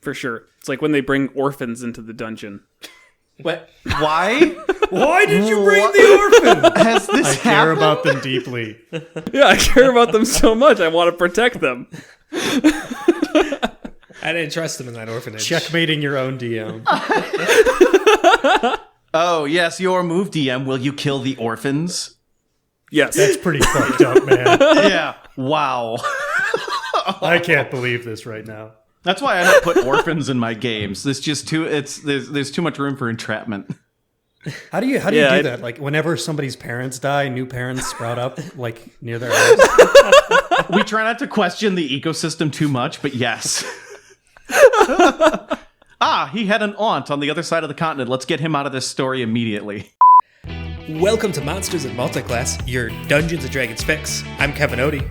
for sure. It's like when they bring orphans into the dungeon. What? Why? Why did you bring the orphan? Has this I care happened? about them deeply. Yeah, I care about them so much. I want to protect them. I didn't trust them in that orphanage. Checkmating your own DM. Oh, yes, your move, DM. Will you kill the orphans? Yes. That's pretty fucked up, man. Yeah. Wow. I can't believe this right now. That's why I don't put orphans in my games. There's just there's too much room for entrapment. How do you do that? Like whenever somebody's parents die, new parents sprout up like near their house. We try not to question the ecosystem too much, but yes. He had an aunt on the other side of the continent. Let's get him out of this story immediately. Welcome to Monsters Multiclass, your Dungeons & Dragons fix. I'm Kevin Odie.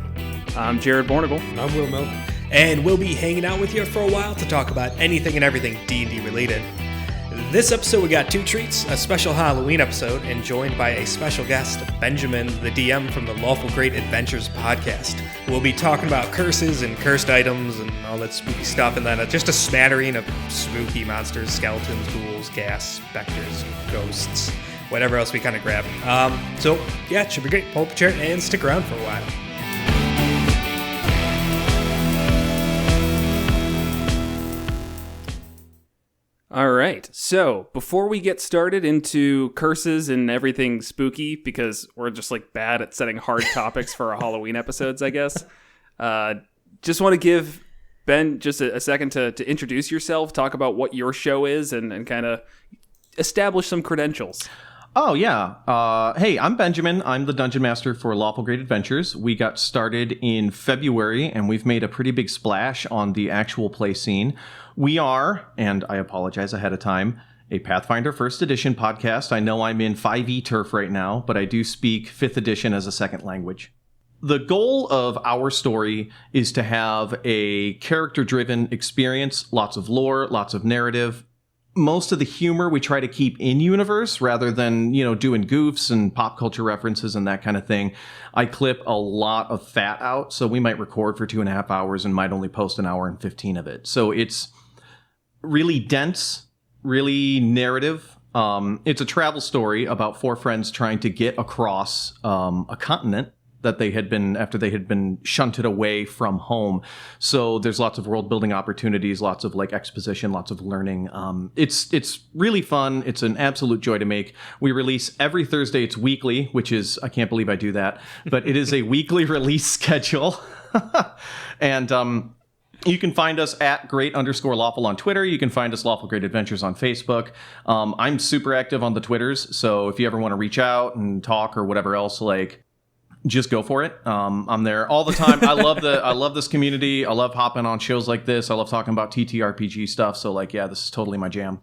I'm Jared Bornagle. I'm Will Milk. And we'll be hanging out with you for a while to talk about anything and everything D&D related. This episode we got two treats, a special Halloween episode, and joined by a special guest, Benjamin, the DM from the Lawful Great Adventures podcast. We'll be talking about curses and cursed items and all that spooky stuff, and then just a smattering of spooky monsters, skeletons, ghouls, ghast, specters, ghosts, whatever else we kind of grab. So yeah, it should be great. Pull up a chair and stick around for a while. All right. So before we get started into curses and everything spooky, because we're just like bad at setting hard topics for our Halloween episodes, I guess. Just want to give Ben just a second to introduce yourself, talk about what your show is, and kind of establish some credentials. Oh, yeah. Hey, I'm Benjamin. I'm the Dungeon Master for Lawful Great Adventures. We got started in February, and we've made a pretty big splash on the actual play scene. We are, and I apologize ahead of time, a Pathfinder 1st Edition podcast. I know I'm in 5e turf right now, but I do speak 5th Edition as a second language. The goal of our story is to have a character-driven experience, lots of lore, lots of narrative. Most of the humor we try to keep in-universe rather than, doing goofs and pop culture references and that kind of thing. I clip a lot of fat out, so we might record for 2.5 hours and might only post an hour and 15 of it. So it's really dense, really narrative. It's a travel story about 4 friends trying to get across a continent that they had been, after they had been shunted away from home. So there's lots of world building opportunities, lots of like exposition, lots of learning. It's really fun. It's an absolute joy to make. We release every Thursday. It's weekly, which is, I can't believe I do that, but it is a weekly release schedule. And you can find us at great_lawful on Twitter. You can find us Lawful Great Adventures on Facebook. I'm super active on the Twitters. So if you ever want to reach out and talk or whatever else, just go for it. I'm there all the time. I love this community. I love hopping on shows like this. I love talking about TTRPG stuff. So this is totally my jam.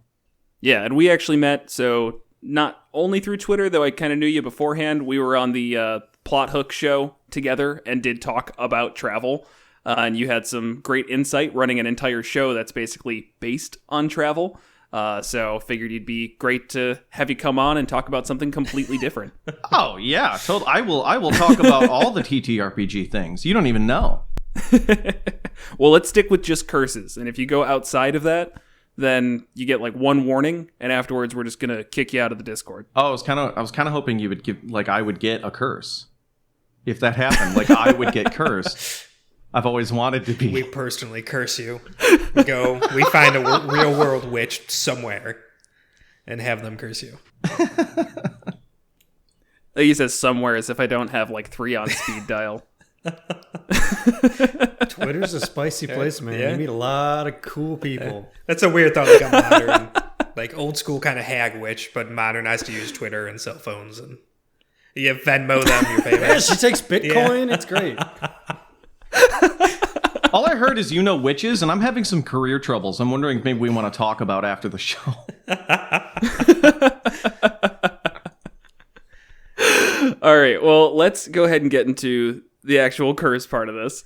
Yeah, and we actually met, so not only through Twitter, though I kind of knew you beforehand. We were on the Plot Hook show together and did talk about travel. And you had some great insight running an entire show that's basically based on travel. So figured you'd be great to have you come on and talk about something completely different. Oh, yeah. Totally. I will talk about all the TTRPG things. You don't even know. Well, let's stick with just curses. And if you go outside of that, then you get one warning, and afterwards we're just going to kick you out of the Discord. Oh, I was kind of hoping you would give, I would get a curse. If that happened, I would get cursed. I've always wanted to be. We personally curse you. We find a real world witch somewhere and have them curse you. He says somewhere as if I don't have 3 on speed dial. Twitter's a spicy place, man. Yeah. You meet a lot of cool people. That's a weird thought, a modern, old school kind of hag witch, but modernized to use Twitter and cell phones, and you Venmo them, you're famous. Yeah, she takes Bitcoin. Yeah. It's great. All I heard is witches, and I'm having some career troubles. I'm wondering if maybe we want to talk about after the show. All right, well, let's go ahead and get into the actual curse part of this.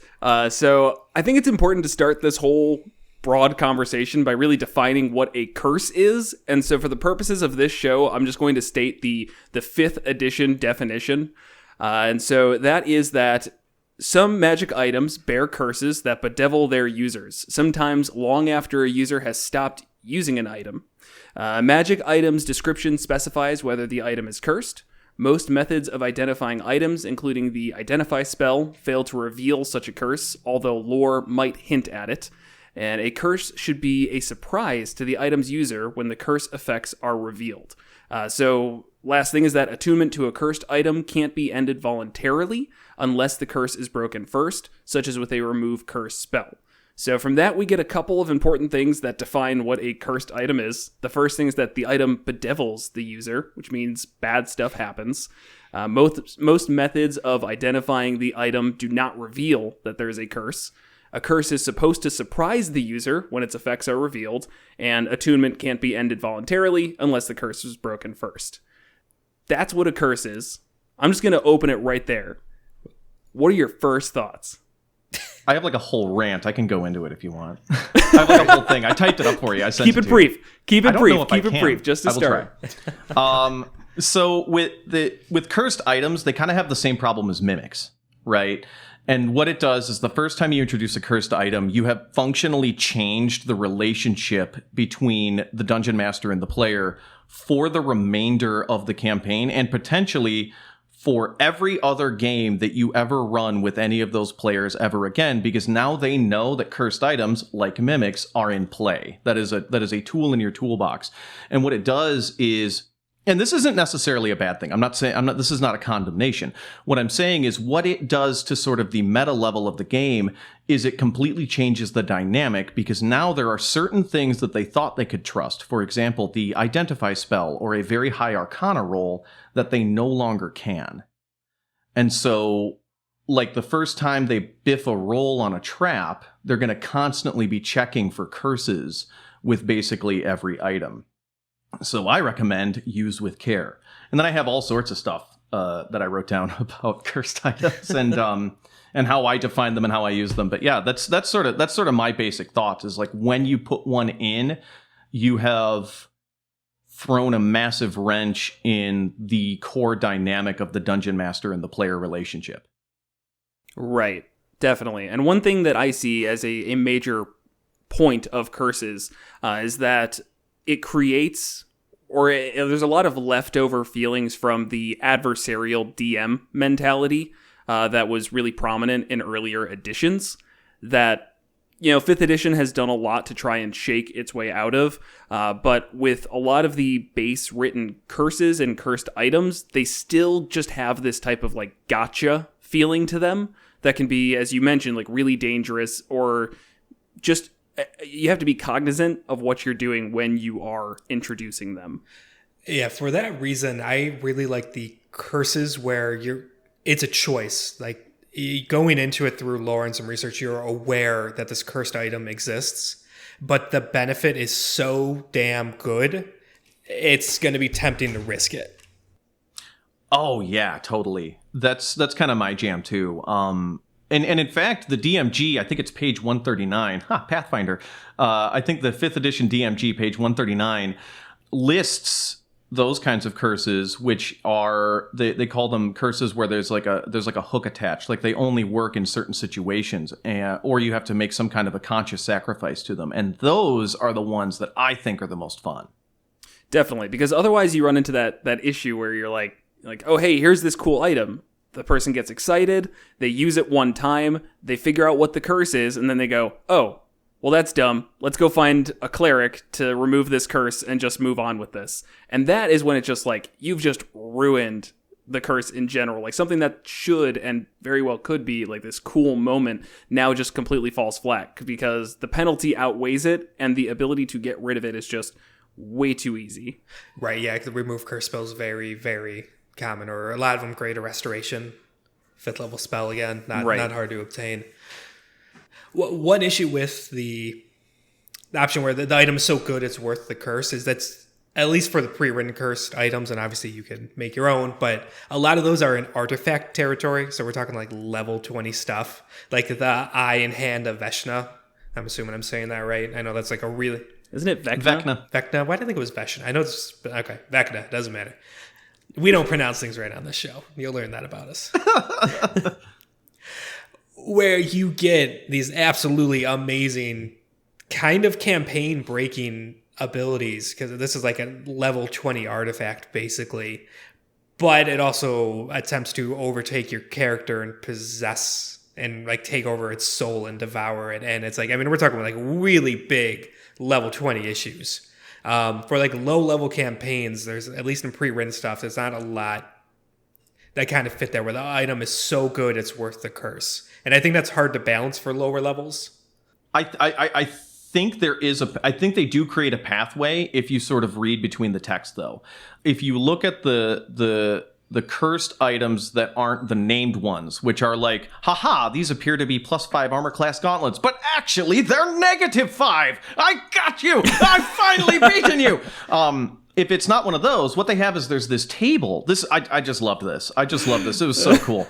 So I think it's important to start this whole broad conversation by really defining what a curse is. And so for the purposes of this show, I'm just going to state the 5th edition definition. And so that is that some magic items bear curses that bedevil their users, sometimes long after a user has stopped using an item. A magic item's description specifies whether the item is cursed. Most methods of identifying items, including the Identify spell, fail to reveal such a curse, although lore might hint at it. And a curse should be a surprise to the item's user when the curse effects are revealed. So last thing is that attunement to a cursed item can't be ended voluntarily unless the curse is broken first, such as with a remove curse spell. So from that, we get a couple of important things that define what a cursed item is. The first thing is that the item bedevils the user, which means bad stuff happens. Most methods of identifying the item do not reveal that there is a curse. A curse is supposed to surprise the user when its effects are revealed, and attunement can't be ended voluntarily unless the curse is broken first. That's what a curse is. I'm just going to open it right there. What are your first thoughts? I have like a whole rant. I can go into it if you want. I have like a whole thing. I typed it up for you. I sent Keep it brief. Keep it brief. Keep it brief. Just to start. So with cursed items, they kind of have the same problem as mimics, right? And what it does is the first time you introduce a cursed item, you have functionally changed the relationship between the dungeon master and the player for the remainder of the campaign, and potentially for every other game that you ever run with any of those players ever again, because now they know that cursed items, like mimics, are in play. That is a tool in your toolbox. And what it does is, and this isn't necessarily a bad thing. This is not a condemnation. What I'm saying is what it does to sort of the meta level of the game is it completely changes the dynamic, because now there are certain things that they thought they could trust. For example, the Identify spell or a very high Arcana roll that they no longer can. And so, like the first time they biff a roll on a trap, they're going to constantly be checking for curses with basically every item. So I recommend use with care. And then I have all sorts of stuff that I wrote down about cursed items and how I define them and how I use them. But yeah, that's sort of my basic thoughts is like when you put one in, you have thrown a massive wrench in the core dynamic of the dungeon master and the player relationship. Right, definitely. And one thing that I see as a major point of curses is that it creates, there's a lot of leftover feelings from the adversarial DM mentality that was really prominent in earlier editions that, 5th edition has done a lot to try and shake its way out of. But with a lot of the base written curses and cursed items, they still just have this type of like gotcha feeling to them that can be, as you mentioned, like really dangerous, or just you have to be cognizant of what you're doing when you are introducing them. Yeah, for that reason, I really like the curses where it's a choice. Like going into it through lore and some research, you're aware that this cursed item exists, but the benefit is so damn good, it's going to be tempting to risk it. Oh yeah, totally. That's kind of my jam too. And in fact, the DMG, I think it's page 139, Pathfinder. I think the 5th edition DMG, page 139, lists those kinds of curses, which are, they call them curses where there's like a hook attached, like they only work in certain situations, or you have to make some kind of a conscious sacrifice to them. And those are the ones that I think are the most fun. Definitely, because otherwise you run into that issue where you're like, oh, hey, here's this cool item. The person gets excited, they use it one time, they figure out what the curse is, and then they go, oh, well, that's dumb. Let's go find a cleric to remove this curse and just move on with this. And that is when it's just like, you've just ruined the curse in general. Like something that should and very well could be like this cool moment now just completely falls flat because the penalty outweighs it and the ability to get rid of it is just way too easy. Right, yeah, the remove curse spells very, very common, or a lot of them Greater Restoration, 5th level spell again, not hard to obtain. One issue with the option where the item is so good it's worth the curse is that's at least for the pre-written cursed items, and obviously you can make your own, but a lot of those are in artifact territory, so we're talking like level 20 stuff, like the Eye and Hand of Veshna. I'm assuming I'm saying that right. I know that's like a really... Isn't it Vecna? Vecna. Why did I think it was Veshna? I know it's... Okay, Vecna. Doesn't matter. We don't pronounce things right on this show. You'll learn that about us. where you get these absolutely amazing kind of campaign breaking abilities, because this is like a level 20 artifact basically, but it also attempts to overtake your character and possess and like take over its soul and devour it. And it's like, I mean, we're talking about like really big level 20 issues. For like low level campaigns, there's, at least in pre-written stuff, there's not a lot that kind of fit there where the item is so good it's worth the curse. And I think that's hard to balance for lower levels. I think I think they do create a pathway if you sort of read between the text, though. If you look at the cursed items that aren't the named ones, which are like, haha, these appear to be +5 armor class gauntlets, but actually they're -5. I got you. I've finally beaten you. If it's not one of those, what they have is there's this table. I just loved this. It was so cool.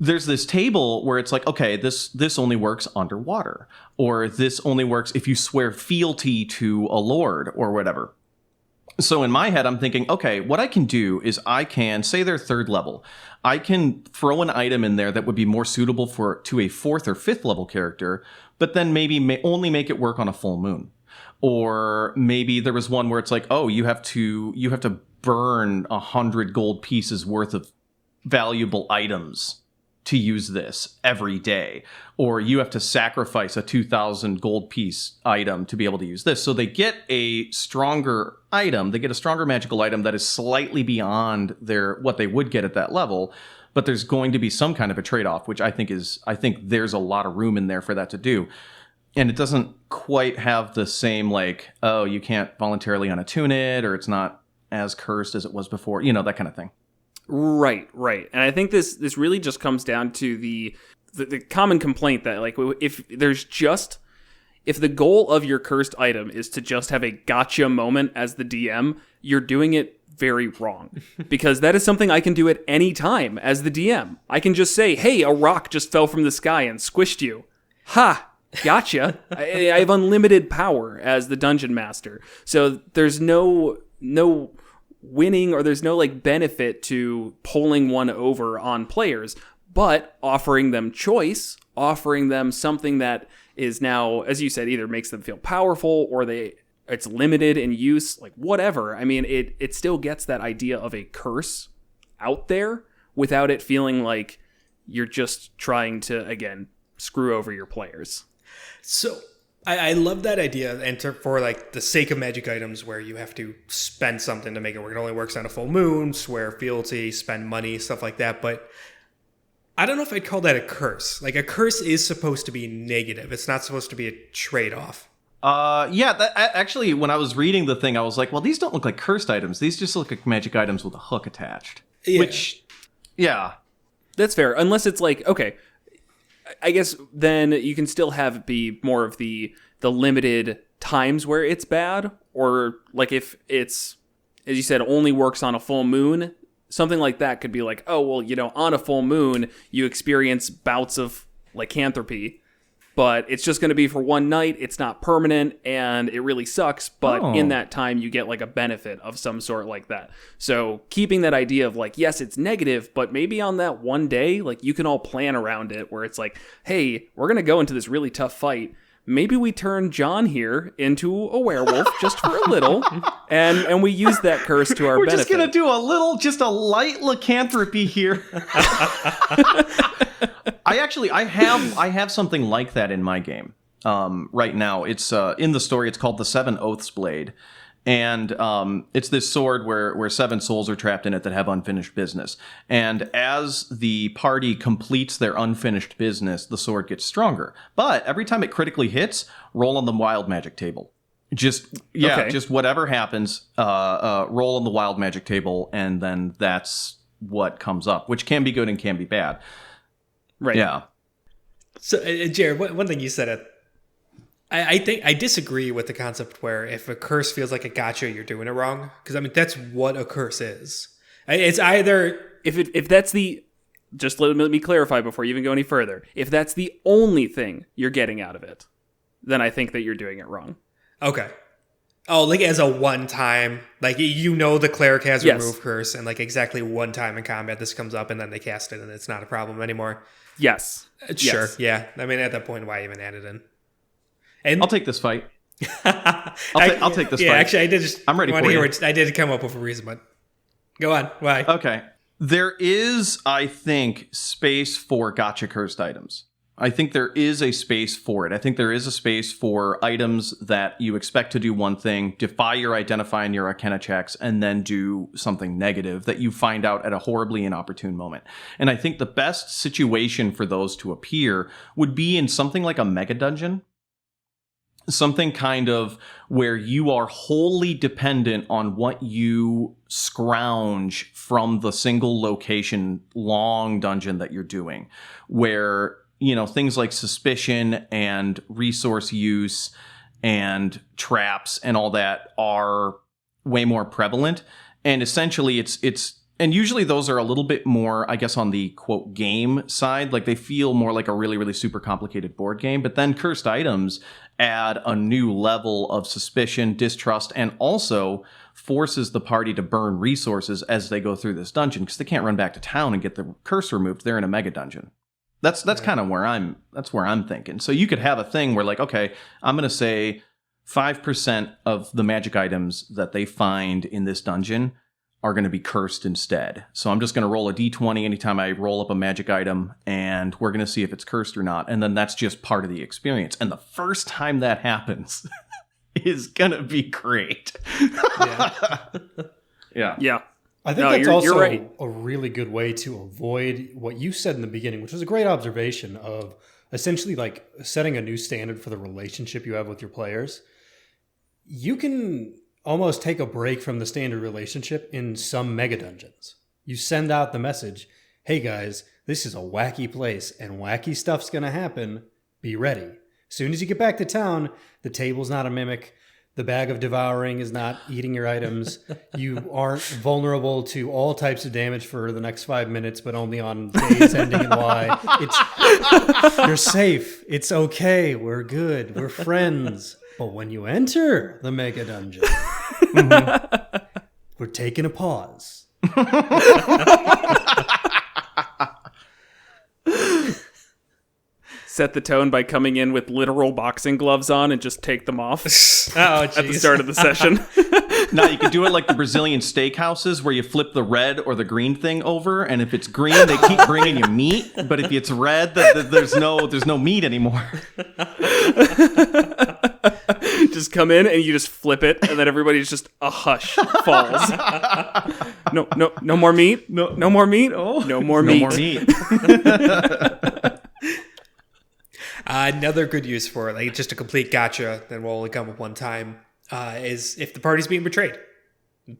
There's this table where it's like, okay, this only works underwater, or this only works if you swear fealty to a lord or whatever. So in my head, I'm thinking, okay, what I can do is I can, say they're 3rd level, I can throw an item in there that would be more suitable to a 4th or 5th level character, but then maybe only make it work on a full moon. Or maybe there was one where it's like, oh, you have to burn 100 gold pieces worth of valuable items to use this every day, or you have to sacrifice a 2,000 gold piece item to be able to use this. So they get a stronger item, they get a stronger magical item that is slightly beyond what they would get at that level, but there's going to be some kind of a trade-off, which I think there's a lot of room in there for that to do. And it doesn't quite have the same, like, oh, you can't voluntarily unattune it, or it's not as cursed as it was before, that kind of thing. Right. And I think this really just comes down to the common complaint that, like, if the goal of your cursed item is to just have a gotcha moment as the DM, you're doing it very wrong. Because that is something I can do at any time as the DM. I can just say, hey, a rock just fell from the sky and squished you. Ha! Gotcha. I have unlimited power as the dungeon master. So there's no winning, or there's no like benefit to pulling one over on players, but offering them choice, offering them something that is now, as you said, either makes them feel powerful or it's limited in use, like whatever. I mean, it still gets that idea of a curse out there without it feeling like you're just trying to, again, screw over your players. So I love that idea, and for like the sake of magic items where you have to spend something to make it work. It only works on a full moon, swear fealty, spend money, stuff like that. But I don't know if I'd call that a curse. Like, a curse is supposed to be negative. It's not supposed to be a trade-off. Actually, when I was reading the thing, I was like, well, these don't look like cursed items. These just look like magic items with a hook attached. Yeah. Which, yeah. That's fair. Unless it's like, okay, I guess then you can still have it be more of the limited times where it's bad, or like if it's, as you said, only works on a full moon, something like that could be like, oh, well, on a full moon, you experience bouts of lycanthropy, but it's just going to be for one night. It's not permanent, and it really sucks, but in that time, you get like a benefit of some sort like that. So keeping that idea of like, yes, it's negative, but maybe on that one day, like you can all plan around it where it's like, hey, we're going to go into this really tough fight. Maybe we turn John here into a werewolf just for a little, and we use that curse to our benefit. We're just going to do just a light lycanthropy here. I have something like that in my game right now. It's in the story. It's called the Seven Oaths Blade, and it's this sword where 7 souls are trapped in it that have unfinished business. And as the party completes their unfinished business, the sword gets stronger. But every time it critically hits, roll on the wild magic table. Just whatever happens, roll on the wild magic table, and then that's what comes up, which can be good and can be bad. Right. Yeah. So, Jared, one thing you said, I think I disagree with the concept where if a curse feels like a gotcha, you're doing it wrong. Because, I mean, that's what a curse is. It's either... If that's the... Just let me clarify before you even go any further. If that's the only thing you're getting out of it, then I think that you're doing it wrong. Okay. Oh, like as a one time, like the cleric has Yes. remove curse, and like exactly one time in combat this comes up, and then they cast it, and it's not a problem anymore. Yes. Sure, Yes. yeah. I mean, at that point, why even add it in? And I'll take this fight. I'll take this yeah, fight. actually, I did just. I'm ready want for to you. hear I did come up with a reason, but go on. Why? Okay. There is, I think, space for gotcha cursed items. I think there is a space for it. I think there is a space for items that you expect to do one thing, defy your identify and your arcana checks, and then do something negative that you find out at a horribly inopportune moment. And I think the best situation for those to appear would be in something like a mega dungeon. Something kind of where you are wholly dependent on what you scrounge from the single location long dungeon that you're doing, where, things like suspicion and resource use and traps and all that are way more prevalent. And essentially and usually those are a little bit more, I guess, on the quote game side. Like they feel more like a really, really super complicated board game. But then cursed items add a new level of suspicion, distrust, and also forces the party to burn resources as they go through this dungeon because they can't run back to town and get the curse removed. They're in a mega dungeon. That's kind of where I'm thinking. So you could have a thing where like, okay, I'm going to say 5% of the magic items that they find in this dungeon are going to be cursed instead. So I'm just going to roll a d20 anytime I roll up a magic item, and we're going to see if it's cursed or not. And then that's just part of the experience. And the first time that happens is going to be great. Yeah. Yeah. I think that's also you're right. a really good way to avoid what you said in the beginning, which was a great observation of essentially like setting a new standard for the relationship you have with your players. You can almost take a break from the standard relationship in some mega dungeons. You send out the message, hey guys, this is a wacky place and wacky stuff's going to happen. Be ready. As soon as you get back to town, the table's not a mimic. The bag of devouring is not eating your items. You aren't vulnerable to all types of damage for the next 5 minutes, but only on days ending in Y. You're safe. It's okay. We're good. We're friends. But when you enter the mega dungeon, we're taking a pause. Set the tone by coming in with literal boxing gloves on and just take them off at the start of the session. Now you could do it like the Brazilian steakhouses where you flip the red or the green thing over, and if it's green, they keep bringing you meat. But if it's red, there's no meat anymore. Just come in and you just flip it, and then everybody's just a hush falls. No more meat. No more meat. Oh, no more meat. No more meat. Another good use for it, like just a complete gotcha that will only come up one time, is if the party's being betrayed.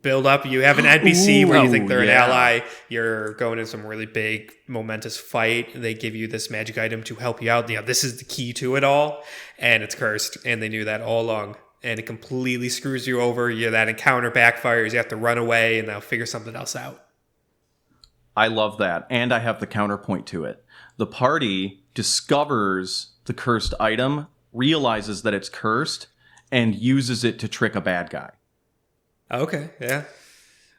Build up, you have an NPC where you think they're an ally, you're going in some really big, momentous fight, they give you this magic item to help you out. This is the key to it all, and it's cursed, and they knew that all along, and it completely screws you over. That encounter backfires, you have to run away, and they'll figure something else out. I love that, and I have the counterpoint to it. The party discovers the cursed item, realizes that it's cursed, and uses it to trick a bad guy. Okay, yeah.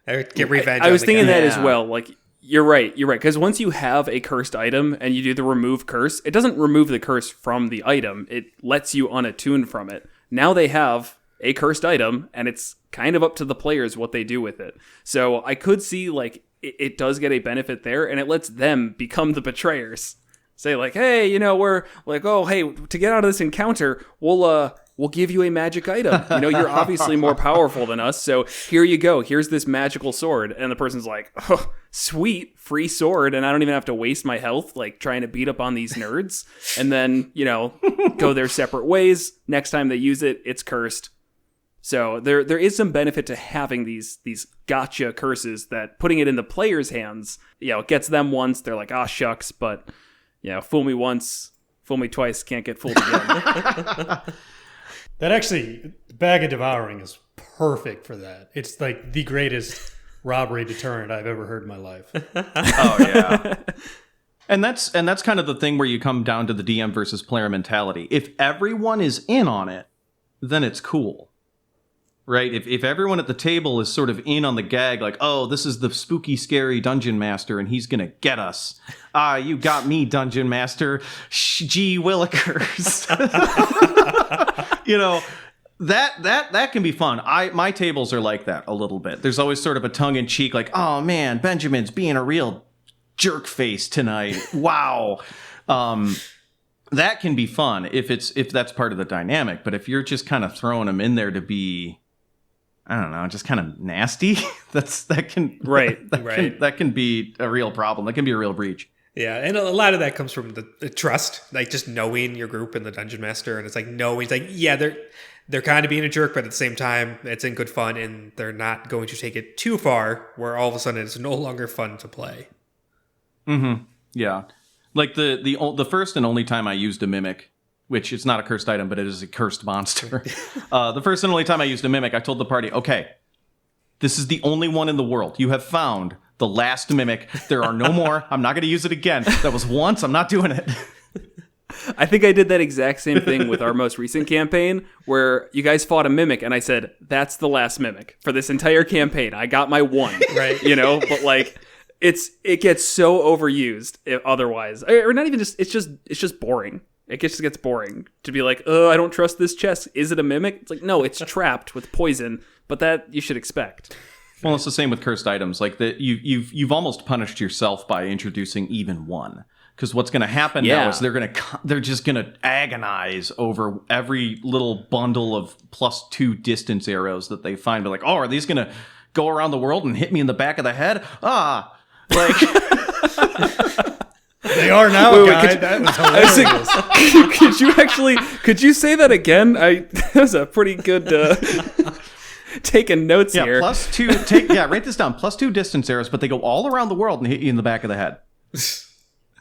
Get revenge. I was thinking guy. that as well. Like, you're right. Because once you have a cursed item and you do the remove curse, it doesn't remove the curse from the item. It lets you unattune from it. Now they have a cursed item, and it's kind of up to the players what they do with it. So I could see, like, it does get a benefit there, and it lets them become the betrayers. Say like, hey, we're like, oh, hey, to get out of this encounter, we'll give you a magic item. You're obviously more powerful than us, so here you go. Here's this magical sword. And the person's like, oh, sweet, free sword, and I don't even have to waste my health like trying to beat up on these nerds. And then, go their separate ways. Next time they use it, it's cursed. So there is some benefit to having these gotcha curses that putting it in the players' hands, it gets them once. They're like, ah, shucks, but fool me once, fool me twice, can't get fooled again. That actually, Bag of Devouring is perfect for that. It's like the greatest robbery deterrent I've ever heard in my life. Oh, yeah. And that's kind of the thing where you come down to the DM versus player mentality. If everyone is in on it, then it's cool. right? If everyone at the table is sort of in on the gag, like, oh, this is the spooky, scary dungeon master, and he's gonna get us. Ah, you got me, dungeon master. Gee willikers. You know, that can be fun. My tables are like that a little bit. There's always sort of a tongue in cheek, like, oh man, Benjamin's being a real jerk face tonight. Wow. That can be fun if that's part of the dynamic. But if you're just kind of throwing them in there to be, I don't know, just kind of nasty, that can be a real problem. That can be a real breach. Yeah, and a lot of that comes from the trust, like just knowing your group and the dungeon master, and it's like knowing, like, yeah, they're kind of being a jerk, but at the same time, it's in good fun, and they're not going to take it too far, where all of a sudden it's no longer fun to play. Mm-hmm. Yeah, like the first and only time I used a mimic, which is not a cursed item, but it is a cursed monster. The first and only time I used a mimic, I told the party, okay, this is the only one in the world. You have found the last mimic. There are no more. I'm not going to use it again. That was once. I'm not doing it. I think I did that exact same thing with our most recent campaign where you guys fought a mimic and I said, that's the last mimic for this entire campaign. I got my one, right? You know, but like it gets so overused otherwise, or not even just, it's just boring. It just gets boring to be like, oh, I don't trust this chest. Is it a mimic? It's like, no, it's trapped with poison, but that you should expect. Well, it's the same with cursed items. Like that, you've almost punished yourself by introducing even one. Because what's going to happen now is they're just going to agonize over every little bundle of +2 distance arrows that they find. Be like, oh, are these going to go around the world and hit me in the back of the head? Ah, like they are now. That was hilarious. Could you say that again? That was a pretty good. Taking notes here. +2. Write this down. +2 distance arrows, but they go all around the world and hit you in the back of the head.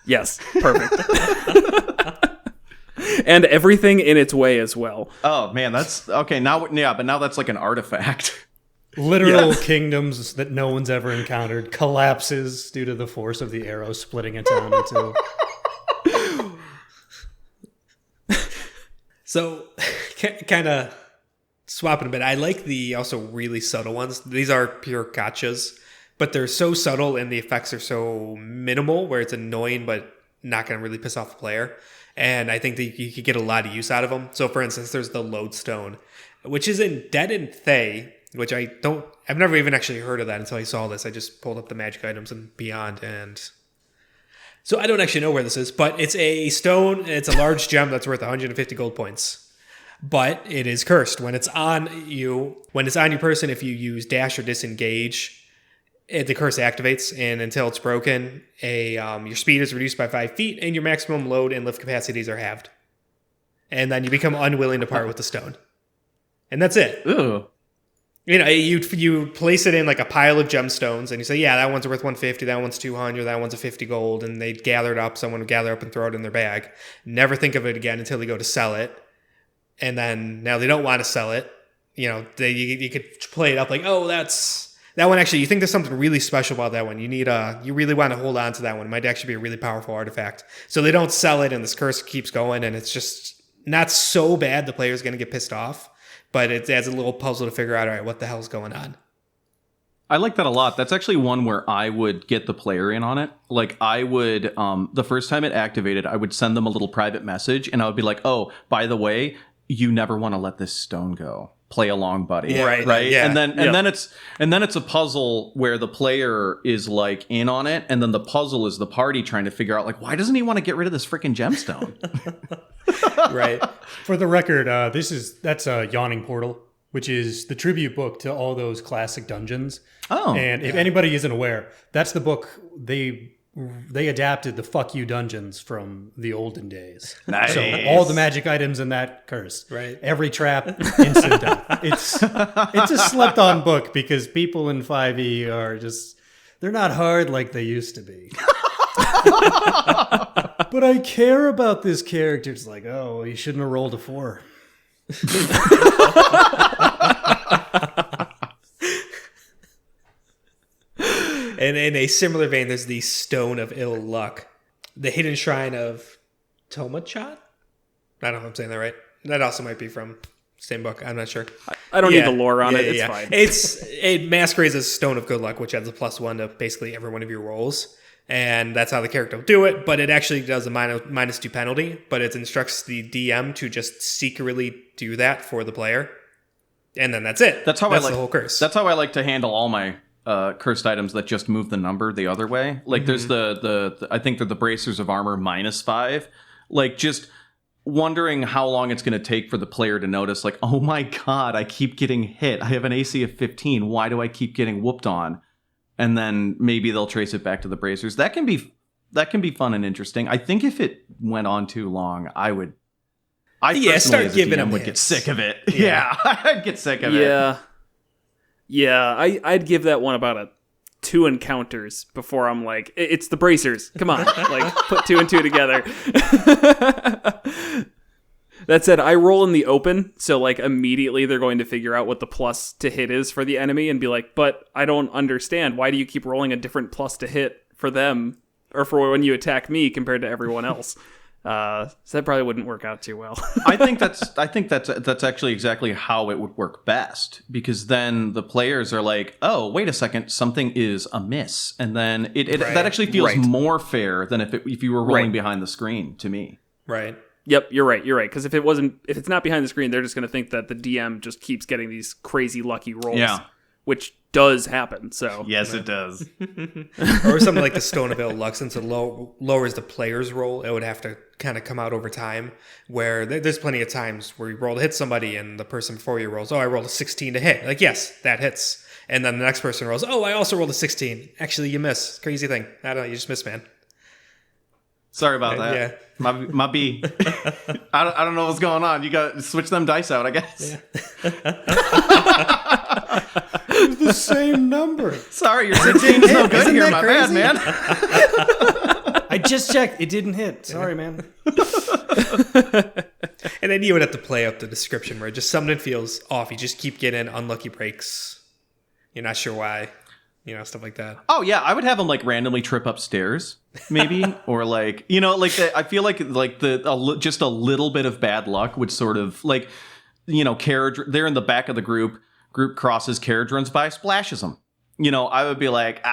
Yes, perfect. And everything in its way as well. Oh man, that's okay. Now that's like an artifact. Literal kingdoms that no one's ever encountered collapses due to the force of the arrow splitting a town in two. So, kind of swapping a bit. I like the also really subtle ones. These are pure gotchas, but they're so subtle and the effects are so minimal where it's annoying but not going to really piss off the player. And I think that you could get a lot of use out of them. So, for instance, there's the lodestone, which is in Dead and Thay, which I've never even actually heard of that until I saw this. I just pulled up the magic items and beyond, and so I don't actually know where this is, but it's a stone. It's a large gem that's worth 150 gold points, but it is cursed. When it's on your person, if you use dash or disengage, the curse activates, and until it's broken, your speed is reduced by 5 feet, and your maximum load and lift capacities are halved, and then you become unwilling to part with the stone, and that's it. Ooh. You know, you place it in like a pile of gemstones, and you say, yeah, that one's worth 150, that one's 200, that one's a 50 gold, and they gather it up. Someone would gather up and throw it in their bag. Never think of it again until they go to sell it, and then now they don't want to sell it. You know, you could play it up like, oh, that's that one. Actually, you think there's something really special about that one. You really want to hold on to that one. It might actually be a really powerful artifact. So they don't sell it, and this curse keeps going, and it's just not so bad. The player's going to get pissed off. But it adds a little puzzle to figure out, all right, what the hell's going on? I like that a lot. That's actually one where I would get the player in on it. Like I would, the first time it activated, I would send them a little private message, and I would be like, "Oh, by the way, you never want to let this stone go. Play along, buddy." Yeah, right. Yeah. And then it's a puzzle where the player is like in on it, and then the puzzle is the party trying to figure out like, why doesn't he want to get rid of this freaking gemstone? Right. For the record, that's a Yawning Portal, which is the tribute book to all those classic dungeons. Oh. And if anybody isn't aware, that's the book they adapted the Fuck You dungeons from the olden days. Nice. So all the magic items in that curse. Right. Every trap, instant death. It's a slept on book because people in 5e are they're not hard like they used to be. But I care about this character. It's like, oh, you shouldn't have rolled a 4. And in a similar vein, there's the Stone of Ill Luck, the hidden shrine of Tomachat. I don't know if I'm saying that right. That also might be from Same book. I'm not sure. I don't need the lore on it. It's fine. It masquerades as Stone of Good Luck, which adds a +1 to basically every one of your rolls. And that's how the character will do it, but it actually does a -2 penalty, but it instructs the DM to just secretly do that for the player. And then that's it. That's the whole curse. That's how I like to handle all my cursed items that just move the number the other way. Like there's the I think they're the Bracers of Armor -5. Like just wondering how long it's going to take for the player to notice, like, oh my god, I keep getting hit. I have an AC of 15. Why do I keep getting whooped on? And then maybe they'll trace it back to the bracers. That can be fun and interesting. I think if it went on too long, I start giving them would get sick of it. Yeah, I'd get sick of it. Yeah. I'd give that one about 2 encounters before I'm like, it's the bracers. Come on, like put 2 and 2 together. That said, I roll in the open, so like immediately they're going to figure out what the plus to hit is for the enemy and be like, but I don't understand. Why do you keep rolling a different plus to hit for them or for when you attack me compared to everyone else? So that probably wouldn't work out too well. I think that's actually exactly how it would work best, because then the players are like, oh, wait a second, something is amiss, and then that actually feels more fair than if you were rolling behind the screen to me. Right. Yep, you're right. Because if it's not behind the screen, they're just going to think that the DM just keeps getting these crazy lucky rolls, which does happen. So yes, it does. Or something like the Stone of Ill Luck, since it lowers the player's roll, it would have to kind of come out over time. Where there's plenty of times where you roll to hit somebody, and the person before you rolls, oh, I rolled a 16 to hit. Like, yes, that hits. And then the next person rolls, oh, I also rolled a 16. Actually, you miss. Crazy thing. I don't know, you just miss, man. Sorry about that. Yeah. My B. I don't know what's going on. You got to switch them dice out, I guess. Yeah. It was the same number. Sorry, your 16 is no good Isn't here. that My crazy? bad, man. I just checked. It didn't hit. Sorry, man. And then you would have to play up the description where just something feels off. You just keep getting unlucky breaks. You're not sure why. Stuff like that. Oh yeah, I would have them like randomly trip upstairs, maybe, or like I feel like just a little bit of bad luck would sort of like, carriage. They're in the back of the group. Group crosses, carriage runs by, splashes them. I would be like,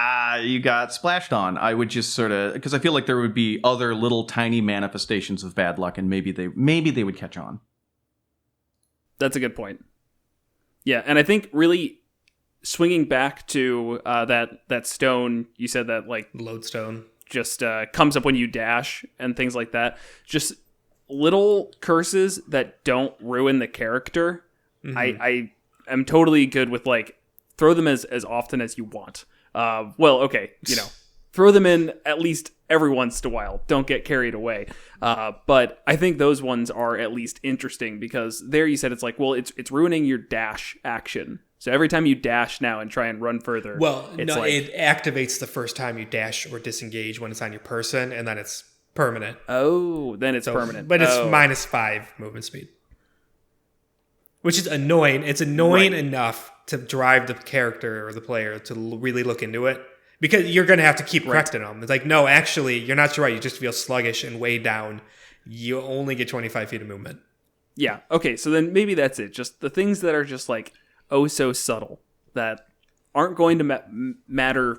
you got splashed on. I would just sort of, because I feel like there would be other little tiny manifestations of bad luck, and maybe they would catch on. That's a good point. Yeah, and I think really swinging back to that stone, you said that like lodestone just comes up when you dash and things like that. Just little curses that don't ruin the character. Mm-hmm. I am totally good with like throw them as often as you want. Throw them in at least every once in a while. Don't get carried away. But I think those ones are at least interesting because there you said it's like, well, it's ruining your dash action. So every time you dash now and try and run further, it activates the first time you dash or disengage when it's on your person, and then it's permanent. Oh, then it's permanent. But it's -5 movement speed. Which is annoying. It's annoying enough to drive the character or the player to really look into it. Because you're going to have to keep correcting them. It's like, no, actually, you're not sure right. You just feel sluggish and way down. You only get 25 feet of movement. Yeah. Okay, so then maybe that's it. Just the things that are just like, so subtle that aren't going to matter,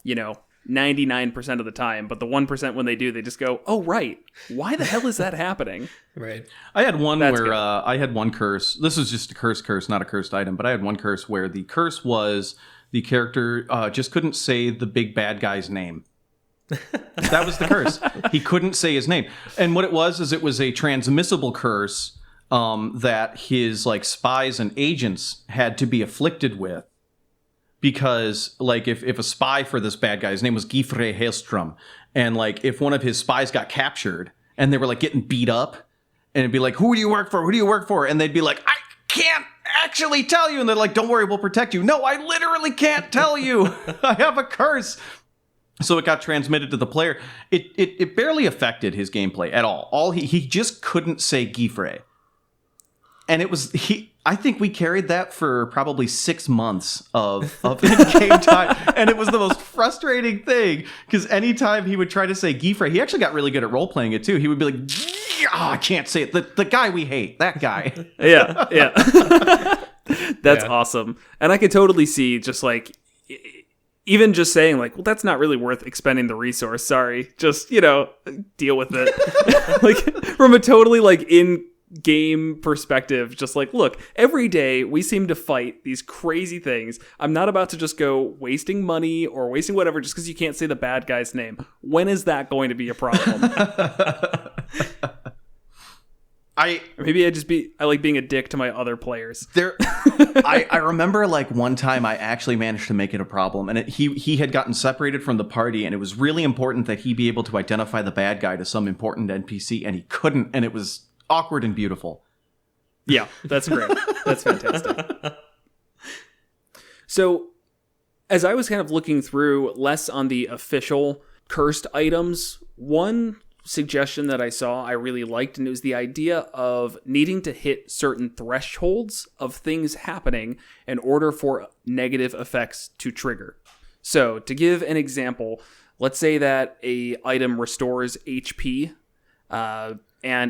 99% of the time, but the 1% when they do, they just go, oh, right. Why the hell is that happening? Right. I had one I had one curse. This was just a curse, not a cursed item, but I had one curse where the curse was the character just couldn't say the big bad guy's name. That was the curse. He couldn't say his name. And what it was is it was a transmissible curse that his like spies and agents had to be afflicted with, because like if a spy for this bad guy, his name was Gifre Hailstrom, and like if one of his spies got captured and they were like getting beat up, and it'd be like, who do you work for? And they'd be like, I can't actually tell you. And they're like, don't worry, we'll protect you. No, I literally can't tell you. I have a curse. So it got transmitted to the player. It barely affected his gameplay at all. He just couldn't say Gifre. And it was I think we carried that for probably 6 months of in-game time. And it was the most frustrating thing, because anytime he would try to say Gifre, he actually got really good at role-playing it too. He would be like, I can't say it. The guy we hate, that guy. Yeah. That's awesome. And I could totally see just like, even just saying like, well, that's not really worth expending the resource. Sorry. Just, deal with it. Like from a totally like in-game perspective, just like, look, every day we seem to fight these crazy things. I'm not about to just go wasting money or wasting whatever just because you can't say the bad guy's name. When is that going to be a problem? Maybe I like being a dick to my other players. I remember like one time I actually managed to make it a problem, and he had gotten separated from the party, and it was really important that he be able to identify the bad guy to some important NPC, and he couldn't, and it was awkward and beautiful. Yeah, that's great. That's fantastic. So, as I was kind of looking through less on the official cursed items, one suggestion that I saw I really liked, and it was the idea of needing to hit certain thresholds of things happening in order for negative effects to trigger. So to give an example, let's say that a item restores HP, and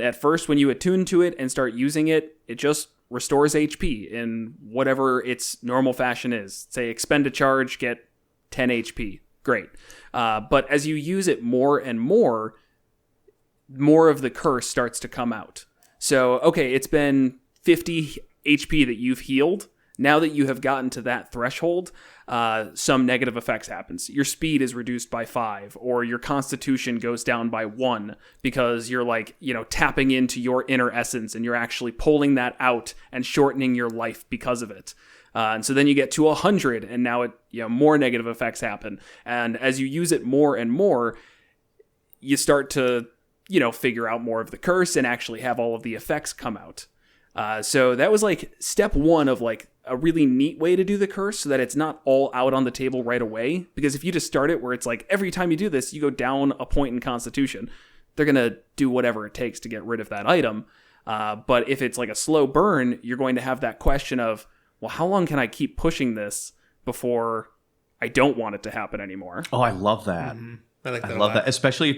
at first when you attune to it and start using it, it just restores HP in whatever its normal fashion is. Say expend a charge, get 10 HP. Great. But as you use it more and more of the curse starts to come out. So, okay, it's been 50 HP that you've healed. Now that you have gotten to that threshold, some negative effects happens. Your speed is reduced by 5, or your constitution goes down by 1 because you're like, tapping into your inner essence and you're actually pulling that out and shortening your life because of it. And so then you get to 100 and now more negative effects happen. And as you use it more and more, you start to figure out more of the curse and actually have all of the effects come out. So that was like step 1 of like a really neat way to do the curse so that it's not all out on the table right away. Because if you just start it where it's like every time you do this, you go down a point in constitution, they're going to do whatever it takes to get rid of that item. But if it's like a slow burn, you're going to have that question of, well, how long can I keep pushing this before I don't want it to happen anymore? Oh, I love that. Mm-hmm. I like that. I love that, especially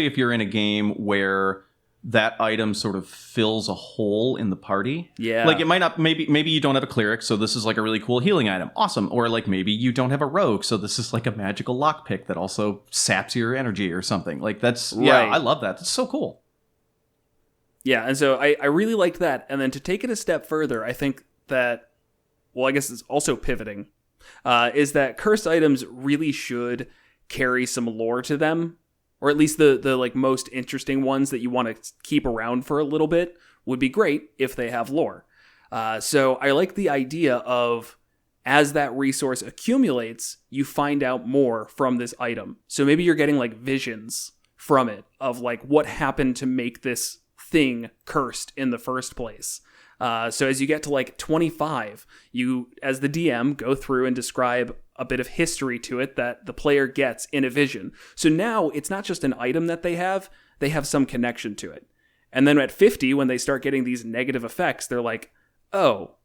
if you're in a game where that item sort of fills a hole in the party. Yeah, like it might not. Maybe you don't have a cleric, so this is like a really cool healing item. Awesome. Or like maybe you don't have a rogue, so this is like a magical lockpick that also saps your energy or something. Like that's right. Yeah, I love that. That's so cool. Yeah, and so I really liked that. And then to take it a step further, I think that, well, I guess it's also pivoting, is that cursed items really should carry some lore to them, or at least the like most interesting ones that you want to keep around for a little bit would be great if they have lore. So I like the idea of, as that resource accumulates, you find out more from this item. So maybe you're getting like visions from it of like what happened to make this thing cursed in the first place. So as you get to like 25, you, as the DM, go through and describe a bit of history to it that the player gets in a vision. So now it's not just an item that they have some connection to it. And then at 50, when they start getting these negative effects, they're like, oh,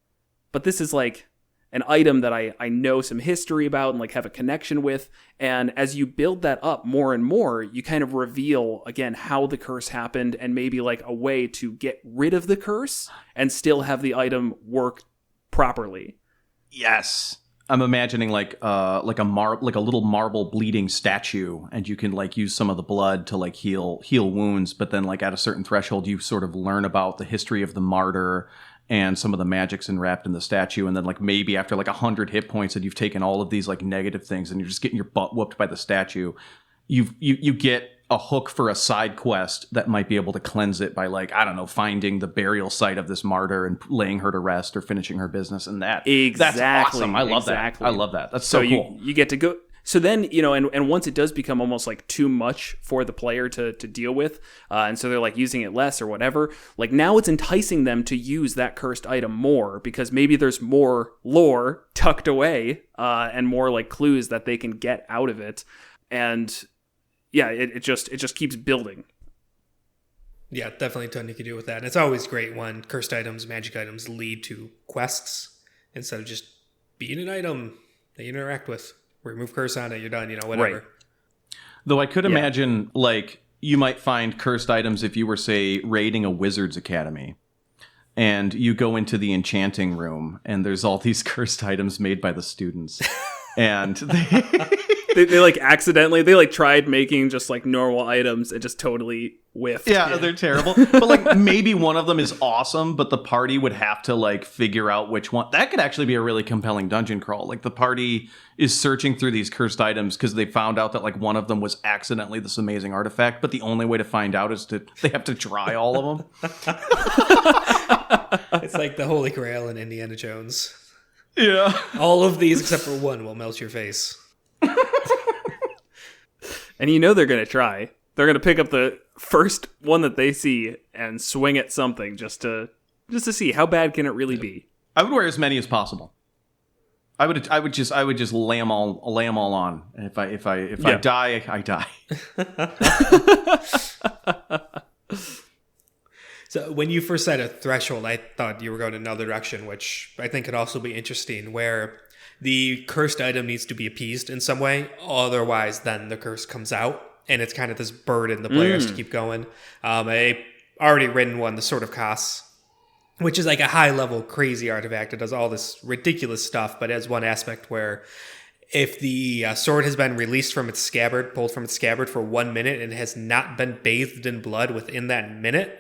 but this is like an item that I know some history about and like have a connection with. And as you build that up more and more, you kind of reveal again how the curse happened and maybe like a way to get rid of the curse and still have the item work properly. Yes. I'm imagining like a little marble bleeding statue, and you can like use some of the blood to like heal wounds, but then like at a certain threshold you sort of learn about the history of the martyr and some of the magics enwrapped in the statue, and then like maybe after like 100 hit points and you've taken all of these like negative things and you're just getting your butt whooped by the statue, you get a hook for a side quest that might be able to cleanse it by like, I don't know, finding the burial site of this martyr and laying her to rest or finishing her business. And that's awesome. I love that. I love that. That's so cool. You get to go. So then, and once it does become almost like too much for the player to deal with, and so they're like using it less or whatever, like now it's enticing them to use that cursed item more because maybe there's more lore tucked away, and more like clues that they can get out of it. And yeah, it just keeps building. Yeah, definitely a ton you can do with that. And it's always great when cursed items, magic items lead to quests instead of just being an item that you interact with. Remove curse on it, you're done, whatever. Right. Though I could imagine, like, you might find cursed items if you were, say, raiding a wizard's academy. And you go into the enchanting room, and there's all these cursed items made by the students. And they like accidentally, they like tried making just like normal items and just totally whiffed. Yeah, they're terrible. But like maybe one of them is awesome, but the party would have to like figure out which one. That could actually be a really compelling dungeon crawl. Like the party is searching through these cursed items because they found out that like one of them was accidentally this amazing artifact, but the only way to find out is they have to try all of them. It's like the Holy Grail in Indiana Jones. Yeah. All of these except for one will melt your face. And you know they're going to try. They're going to pick up the first one that they see and swing at something just to see how bad can it really be. I would wear as many as possible. I would just lay them all on. And if I die, I die. So when you first said a threshold, I thought you were going another direction, which I think could also be interesting, where the cursed item needs to be appeased in some way. Otherwise, then the curse comes out, and it's kind of this burden the players to keep going. I already written one, the Sword of Kos, which is like a high-level crazy artifact. It does all this ridiculous stuff, but it has one aspect where if the sword has been released from its scabbard, pulled from its scabbard for 1 minute, and has not been bathed in blood within that minute,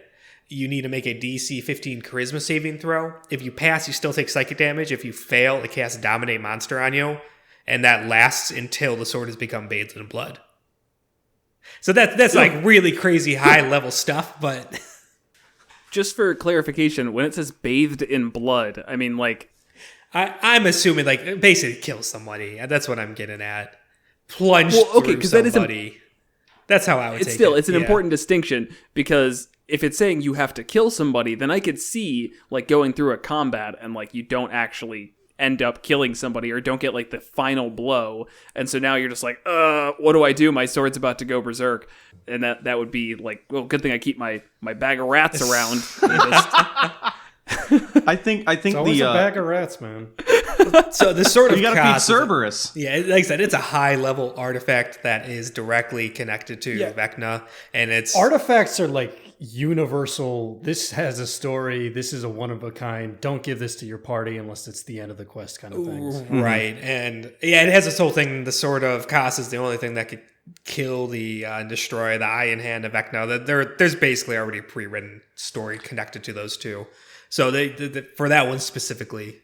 you need to make a DC 15 charisma saving throw. If you pass, you still take psychic damage. If you fail, it casts Dominate Monster on you, and that lasts until the sword has become bathed in blood. So that's like really crazy high-level stuff, but... Just for clarification, when it says bathed in blood, I mean, like... I'm assuming, like, basically kill somebody. That's what I'm getting at. Plunge through somebody. That's how I would take it. It's an important distinction, because if it's saying you have to kill somebody, then I could see, like, going through a combat and, like, you don't actually end up killing somebody or don't get, like, the final blow. And so now you're just like, what do I do? My sword's about to go berserk. And that would be, like, well, good thing I keep my bag of rats around. I think it's always a bag of rats, man. So the Sword of you gotta feed Cerberus. Yeah, like I said, it's a high-level artifact that is directly connected to Vecna, and it's... Artifacts are like universal. This has a story. This is a one-of-a-kind. Don't give this to your party unless it's the end of the quest kind of things. Right, and yeah, it has this whole thing. The Sword of Kos is the only thing that could kill and destroy the Eye and Hand of Vecna. There's basically already a pre-written story connected to those two. So they for that one specifically,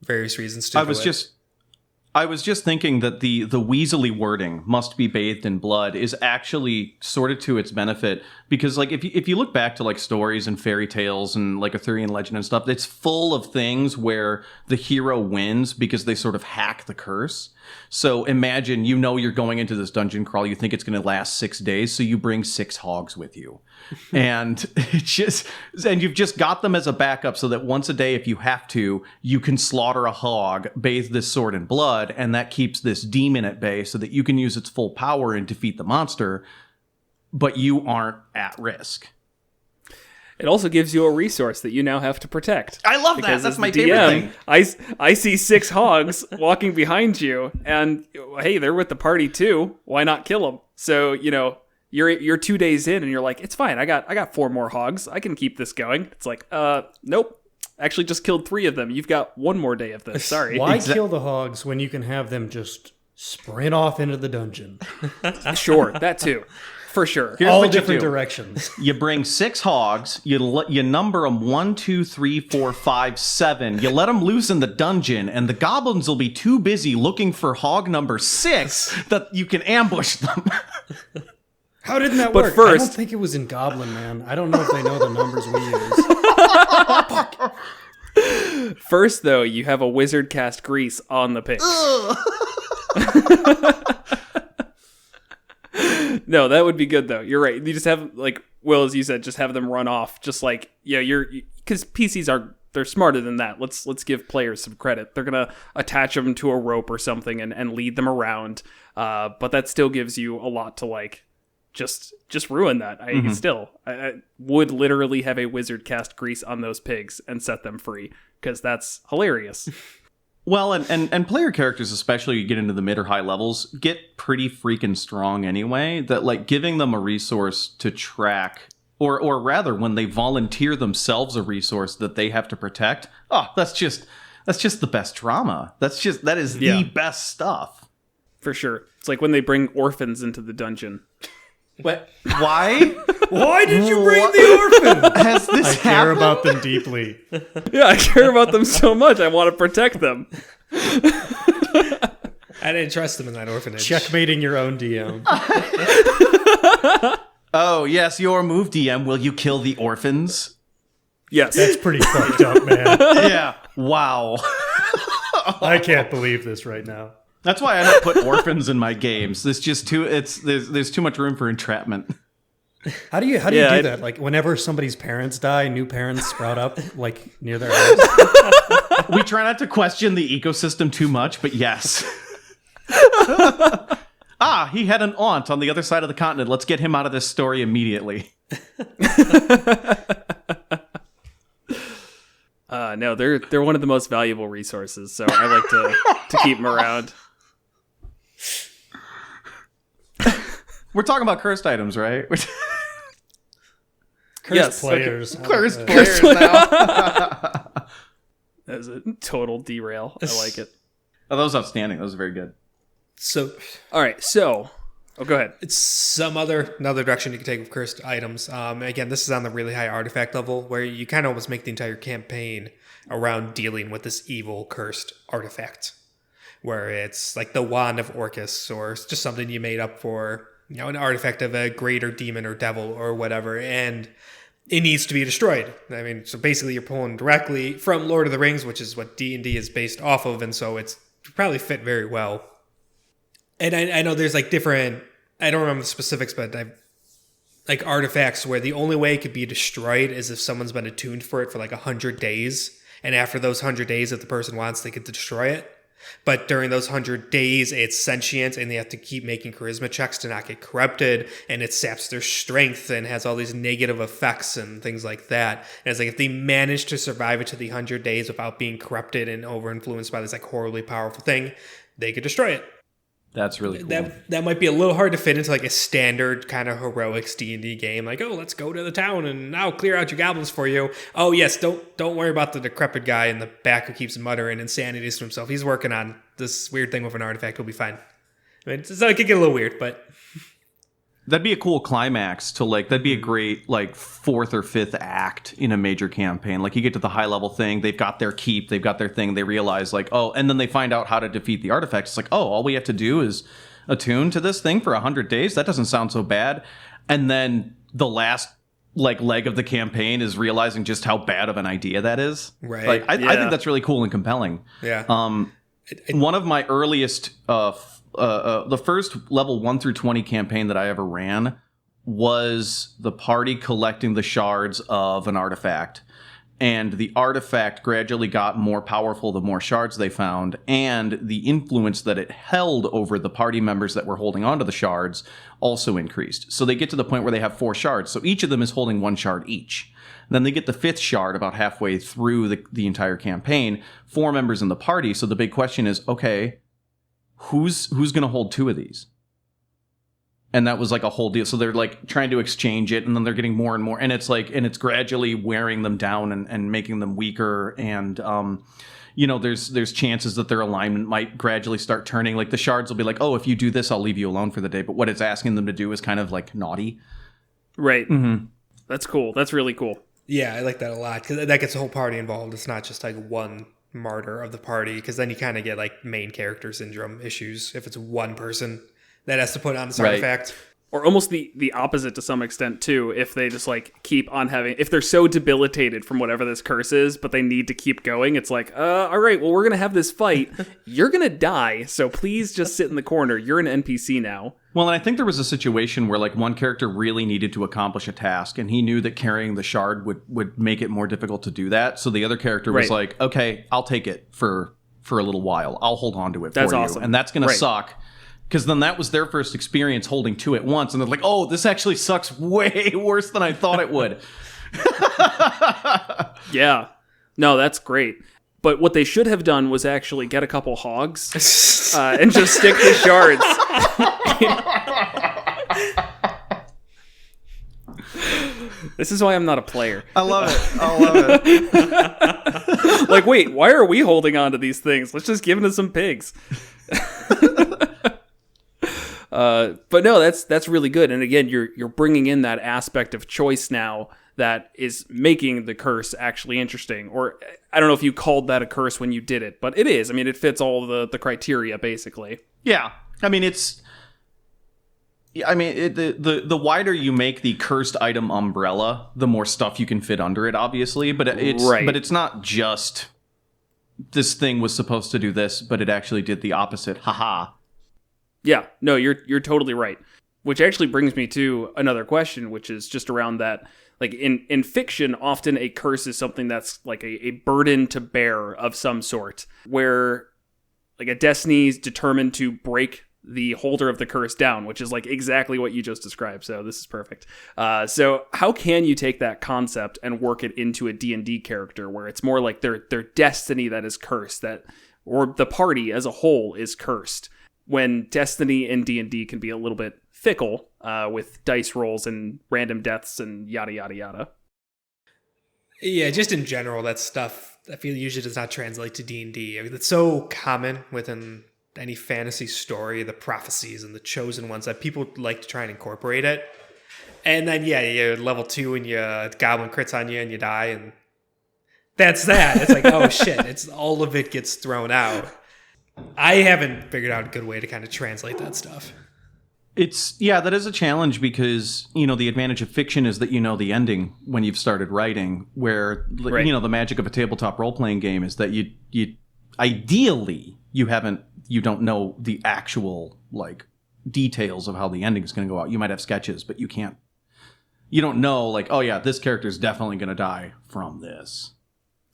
various reasons to I was just thinking that the weaselly wording must be bathed in blood is actually sort of to its benefit, because like if you look back to like stories and fairy tales and like Arthurian legend and stuff, it's full of things where the hero wins because they sort of hack the curse. So imagine you're going into this dungeon crawl, you think it's going to last 6 days, so you bring 6 hogs with you. And you've just got them as a backup so that once a day, if you have to, you can slaughter a hog, bathe this sword in blood, and that keeps this demon at bay so that you can use its full power and defeat the monster, but you aren't at risk. It also gives you a resource that you now have to protect. I love that. That's my favorite thing. I see 6 hogs walking behind you, and hey, they're with the party too. Why not kill them? So, you're 2 days in, and you're like, it's fine. I got 4 more hogs. I can keep this going. It's like, nope. Actually, just killed 3 of them. You've got 1 more day of this. Sorry. Why kill the hogs when you can have them just sprint off into the dungeon? Sure, that too. For sure. Here's all different directions. You bring 6 hogs. You number them 1, 2, 3, 4, 5, 7. You let them loose in the dungeon, and the goblins will be too busy looking for hog number 6 that you can ambush them. How didn't that work? I don't think it was in Goblin, man. I don't know if they know the numbers we use. First, though, you have a wizard cast grease on the pigs. No, that would be good, though. You're right. You just have, like, Will, as you said, just have them run off. Just like, because PCs they're smarter than that. Let's give players some credit. They're going to attach them to a rope or something and lead them around. But that still gives you a lot to, like, just ruin that. I would literally have a wizard cast grease on those pigs and set them free, because that's hilarious. Well, and player characters, especially you get into the mid or high levels, get pretty freaking strong anyway, that like giving them a resource to track, or rather when they volunteer themselves a resource that they have to protect, that's just the best drama. That is the best stuff. For sure. It's like when they bring orphans into the dungeon. What? Why? Why did you bring the orphan? Has this I care about them deeply. Yeah, I care about them so much. I want to protect them. I didn't trust them in that orphanage. Checkmating your own DM. Oh, yes, your move, DM. Will you kill the orphans? Yes. That's pretty fucked up, man. Yeah. Wow. I can't believe this right now. That's why I don't put orphans in my games. There's too much room for entrapment. How do you do that? Like whenever somebody's parents die, new parents sprout up like near their house. We try not to question the ecosystem too much, but yes. He had an aunt on the other side of the continent. Let's get him out of this story immediately. No, they're one of the most valuable resources, so I like to keep them around. We're talking about cursed items, right? Cursed players. Okay. Cursed players now. That was a total derail. I like it. Oh, that was outstanding. That was very good. So, all right. So, go ahead. It's another direction you can take with cursed items. Again, this is on the really high artifact level where you kind of almost make the entire campaign around dealing with this evil cursed artifact, where it's like the Wand of Orcus or it's just something you made up for, an artifact of a greater demon or devil or whatever, and it needs to be destroyed. I mean, so basically you're pulling directly from Lord of the Rings, which is what D&D is based off of, and so it's probably fit very well. And I know there's like different, I don't remember the specifics, but I've like artifacts where the only way it could be destroyed is if someone's been attuned for it for like 100 days. And after those 100 days, if the person wants, they could destroy it. But during those 100 days, it's sentient and they have to keep making charisma checks to not get corrupted. And it saps their strength and has all these negative effects and things like that. And it's like if they manage to survive it to the 100 days without being corrupted and over-influenced by this like horribly powerful thing, they could destroy it. That's really cool. That might be a little hard to fit into like a standard kind of heroics D&D game. Like, oh, let's go to the town and I'll clear out your goblins for you. Oh, yes, don't worry about the decrepit guy in the back who keeps muttering insanities to himself. He's working on this weird thing with an artifact. He'll be fine. I mean, so it could get a little weird, but... That'd be a cool climax to that'd be a great fourth or fifth act in a major campaign. Like you get to the high level thing, they've got their keep, they've got their thing, they realize and then they find out how to defeat the artifact. It's like, all we have to do is attune to this thing for 100 days. That doesn't sound so bad. And then the last leg of the campaign is realizing just how bad of an idea that is. Right. I think that's really cool and compelling. Yeah. One of my earliest the first level 1 through 20 campaign that I ever ran was the party collecting the shards of an artifact. And the artifact gradually got more powerful the more shards they found, and the influence that it held over the party members that were holding onto the shards also increased. So they get to the point where they have 4 shards. So each of them is holding 1 shard each. Then they get the 5th shard about halfway through the entire campaign, 4 members in the party. So the big question is, okay, who's going to hold 2 of these? And that was like a whole deal. So they're trying to exchange it, and then they're getting more and more, and it's it's gradually wearing them down and making them weaker. And there's chances that their alignment might gradually start turning. Like the shards will be like, oh, if you do this, I'll leave you alone for the day. But what it's asking them to do is kind of naughty. Right. Mm-hmm. That's cool. That's really cool. Yeah, I like that a lot because that gets the whole party involved. It's not just one martyr of the party, because then you kind of get main character syndrome issues if it's one person that has to put on this artifact. Or almost the opposite to some extent too, if they just keep on having, if they're so debilitated from whatever this curse is, but they need to keep going, it's all right, well, we're gonna have this fight, you're gonna die, so please just sit in the corner, you're an NPC now. Well, and I think there was a situation where one character really needed to accomplish a task, and he knew that carrying the shard would make it more difficult to do that. So the other character was like, okay, I'll take it for a little while. I'll hold on to it for you. Awesome. And that's going to suck. Because then that was their first experience holding 2 at once. And they're like, oh, this actually sucks way worse than I thought it would. Yeah. No, that's great. But what they should have done was actually get a couple hogs and just stick the shards. This is why I'm not a player. I love it. Like, wait, why are we holding on to these things? Let's just give them to some pigs. But no, that's really good. And again, you're bringing in that aspect of choice now that is making the curse actually interesting. Or I don't know if you called that a curse when you did it, but it is. I mean, it fits all the criteria basically. Yeah, I mean the wider you make the cursed item umbrella, the more stuff you can fit under it, obviously. But it's not just this thing was supposed to do this, but it actually did the opposite. Haha. Yeah, no, you're totally right. Which actually brings me to another question, which is just around that. Like in fiction, often a curse is something that's like a burden to bear of some sort, where like a destiny is determined to break the holder of the curse down, which is like exactly what you just described. So this is perfect. So how can you take that concept and work it into a D&D character where it's more like their destiny that is cursed, or the party as a whole is cursed, when destiny in D&D can be a little bit fickle with dice rolls and random deaths and yada, yada, yada. Yeah, just in general, that stuff I feel usually does not translate to D&D. I mean, it's so common within any fantasy story, the prophecies and the chosen ones, that people like to try and incorporate it. And then, yeah, you're level 2 and your goblin crits on you and you die, and that's that. It's like, oh shit, it's all of it gets thrown out. I haven't figured out a good way to kind of translate that stuff. That is a challenge because, the advantage of fiction is that you know the ending when you've started writing, where, right. The magic of a tabletop role-playing game is that you ideally, you don't know the actual, like, details of how the ending is going to go out. You might have sketches, but you don't know, like, oh yeah, this character is definitely going to die from this.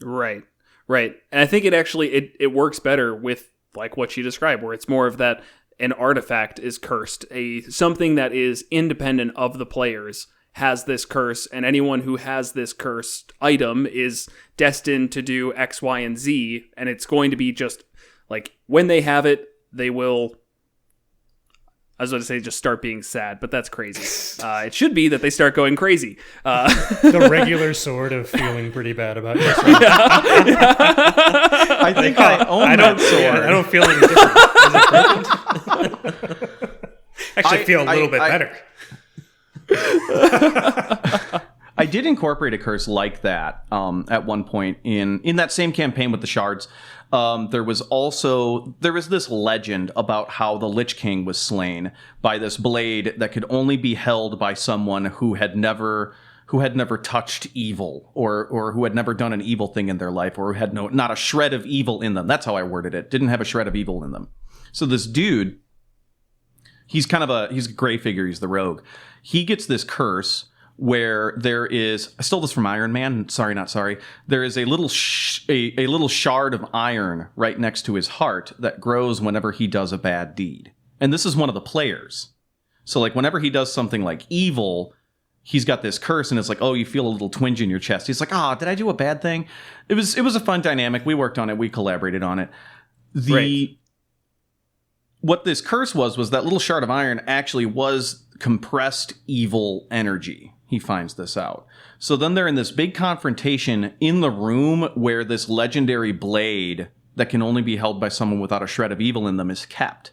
Right. And I think it actually, it works better with, like, what you described, where it's more of that an artifact is cursed. Something that is independent of the players has this curse, and anyone who has this cursed item is destined to do X, Y, and Z, and it's going to be just, like, when they have it, they will, I was going to say just start being sad, but that's crazy. It should be that they start going crazy. The regular sort of feeling pretty bad about yourself. I think I own that sword. Yeah, I don't feel any different. Is it broken? Actually, I feel a little bit better. I did incorporate a curse like that at one point in that same campaign with the shards. There was this legend about how the Lich King was slain by this blade that could only be held by someone who had never touched evil, or who had never done an evil thing in their life, or who had not a shred of evil in them. That's how I worded it. Didn't have a shred of evil in them. So this dude, he's a gray figure. He's the rogue. He gets this curse where there is, I stole this from Iron Man. Sorry, not sorry. There is a little shard of iron right next to his heart that grows whenever he does a bad deed. And this is one of the players. So, like, whenever he does something like evil, he's got this curse, and it's like, oh, you feel a little twinge in your chest. He's like, did I do a bad thing? It was a fun dynamic. We worked on it. We collaborated on it. What this curse was that little shard of iron actually was compressed evil energy. He finds this out. So then they're in this big confrontation in the room where this legendary blade that can only be held by someone without a shred of evil in them is kept.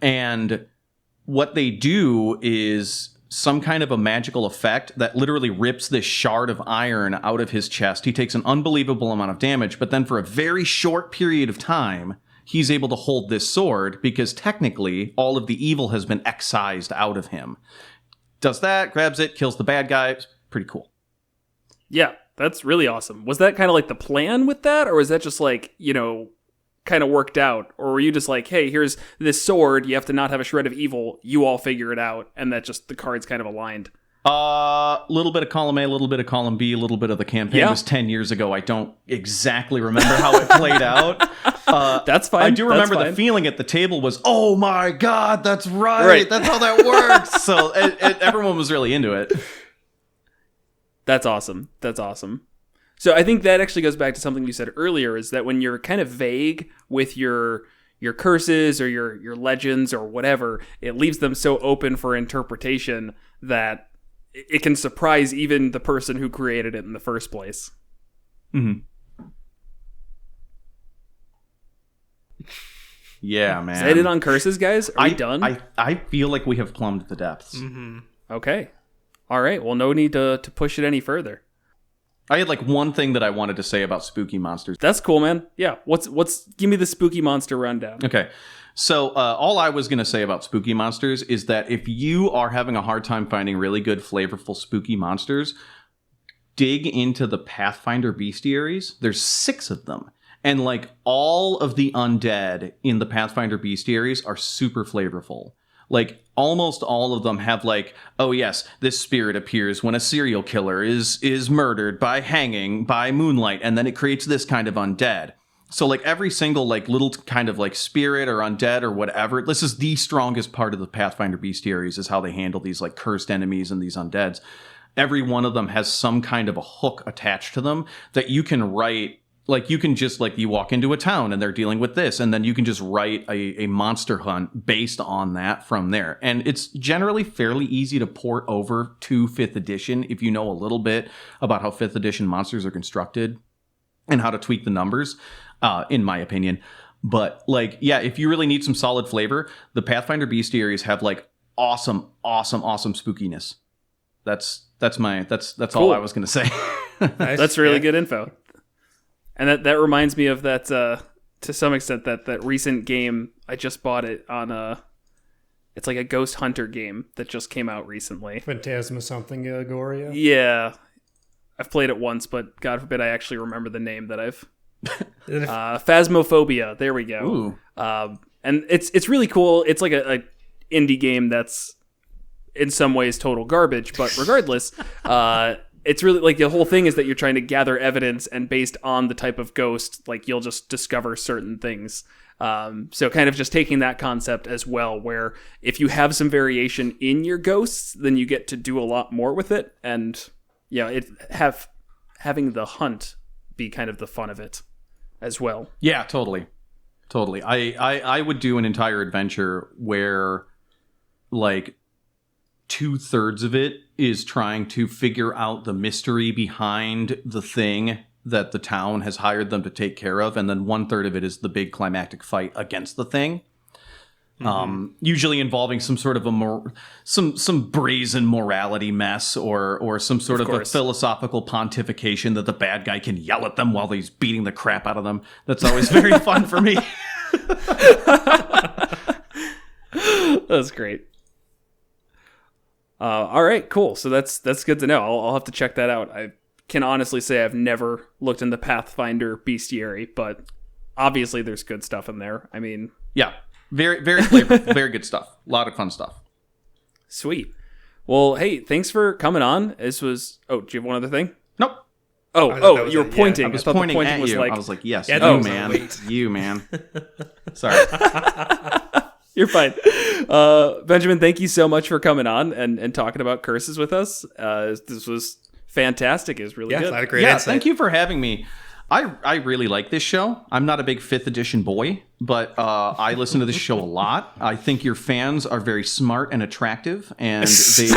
And what they do is some kind of a magical effect that literally rips this shard of iron out of his chest. He takes an unbelievable amount of damage, but then for a very short period of time, he's able to hold this sword because technically all of the evil has been excised out of him. Does that, grabs it, kills the bad guy. It's pretty cool. Yeah, that's really awesome. Was that kind of like the plan with that? Or was that just like, kind of worked out? Or were you just like, hey, here's this sword, you have to not have a shred of evil, you all figure it out, and that just the cards kind of aligned? A little bit of column A, a little bit of column B, a little bit of the campaign. It was 10 years ago. I don't exactly remember how it played out. That's fine. I do remember the feeling at the table was, oh my God, that's right. That's how that works. So everyone was really into it. That's awesome. So I think that actually goes back to something you said earlier, is that when you're kind of vague with your curses or your legends or whatever, it leaves them so open for interpretation that it can surprise even the person who created it in the first place. Mm-hmm. Yeah, man. Is that it on curses, guys? Are we done? I feel like we have plumbed the depths. Mm-hmm. Okay. All right. Well, no need to push it any further. I had like one thing that I wanted to say about spooky monsters. That's cool, man. Yeah. Give me the spooky monster rundown. Okay. So all I was going to say about spooky monsters is that if you are having a hard time finding really good, flavorful spooky monsters, dig into the Pathfinder bestiaries. There's 6 of them. And like all of the undead in the Pathfinder bestiaries are super flavorful. Like almost all of them have like, oh yes, this spirit appears when a serial killer is murdered by hanging by moonlight, and then it creates this kind of undead. So like every single like little kind of like spirit or undead or whatever, this is the strongest part of the Pathfinder bestiaries, is how they handle these like cursed enemies and these undeads. Every one of them has some kind of a hook attached to them that you can write. Like, you can just, like, you walk into a town and they're dealing with this, and then you can just write a monster hunt based on that from there. And it's generally fairly easy to port over to 5th edition if you know a little bit about how 5th edition monsters are constructed and how to tweak the numbers, in my opinion. But, like, yeah, if you really need some solid flavor, the Pathfinder bestiaries have, like, awesome spookiness. That's Cool. all I was going to say. Nice. That's really good info. And that reminds me of that, to some extent, that recent game. I just bought it on it's like a Ghost Hunter game that just came out recently. Phantasma something, Goria? Yeah. I've played it once, but God forbid I actually remember the name that I've... Phasmophobia. There we go. Ooh. And it's really cool. It's like a indie game that's in some ways total garbage, but regardless... It's really like the whole thing is that you're trying to gather evidence, and based on the type of ghost, like you'll just discover certain things. So kind of just taking that concept as well, where if you have some variation in your ghosts, then you get to do a lot more with it. And yeah, having the hunt be kind of the fun of it as well. Yeah, totally. I would do an entire adventure where like 2/3 of it is trying to figure out the mystery behind the thing that the town has hired them to take care of, and then 1/3 of it is the big climactic fight against the thing. Usually involving some sort of some brazen morality mess or some sort of a philosophical pontification that the bad guy can yell at them while he's beating the crap out of them. That's always very fun for me. That's great. All right, cool. So that's good to know. I'll have to check that out. I can honestly say I've never looked in the Pathfinder bestiary, but obviously there's good stuff in there. I mean, yeah, very flavorful, very good stuff. A lot of fun stuff. Sweet. Well, hey, thanks for coming on. This was. Oh, do you have one other thing? Nope. Oh, you were pointing. I was thought pointing the pointing at was you. like, I was like, yes, Yeah, you man. Sorry. You're fine. Benjamin, thank you so much for coming on and talking about curses with us. This was fantastic. It was really good. I had a great Yeah, insight. thank you for having me. I really like this show. I'm not a big 5th edition boy, but I listen to this show a lot. I think your fans are very smart and attractive, and they...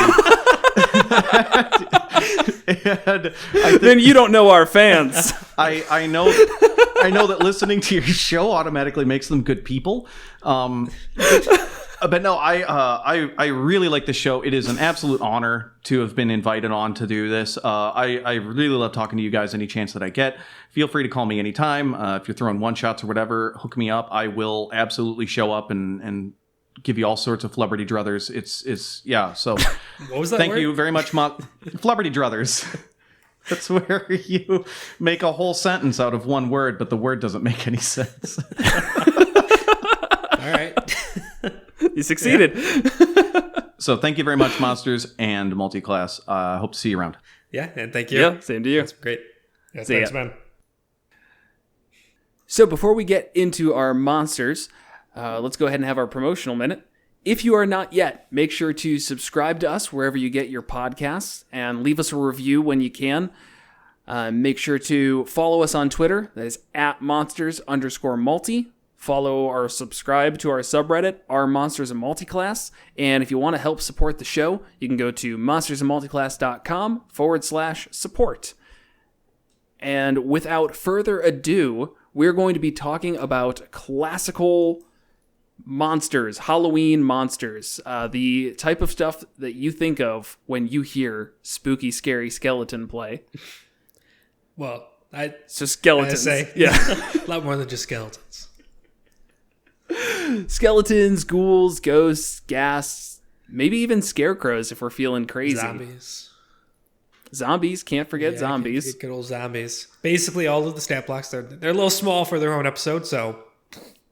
Then you don't know our fans. I know that listening to your show automatically makes them good people. But no, I really like the show. It is an absolute honor to have been invited on to do this. I really love talking to you guys any chance that I get. Feel free to call me anytime. If you're throwing one-shots or whatever, hook me up. I will absolutely show up and give you all sorts of flubberty druthers. It's yeah. So What was that thank word? you very much, flubberty druthers. That's where you make a whole sentence out of one word, but the word doesn't make any sense. All right. You succeeded. So thank you very much, Monsters and Multiclass. Hope to see you around. Yeah, and thank you. Yeah, same to you. That's great. Yeah, See thanks, ya. man. So before we get into our monsters, let's go ahead and have our promotional minute. If you are not yet, make sure to subscribe to us wherever you get your podcasts and leave us a review when you can. Make sure to follow us on Twitter. That is @monsters_multi. Follow or subscribe to our subreddit, our Monsters Multiclass. And if you want to help support the show, you can go to monstersmulticlass.com/support. And without further ado, we're going to be talking about classical monsters, Halloween monsters, the type of stuff that you think of when you hear spooky, scary skeleton play. Well, So skeletons. Yeah. A lot more than just skeletons. Skeletons, ghouls, ghosts, ghasts, maybe even scarecrows if we're feeling crazy. Zombies, can't forget zombies. Can't forget good old zombies. Basically, all of the stat blocks, they're a little small for their own episode, so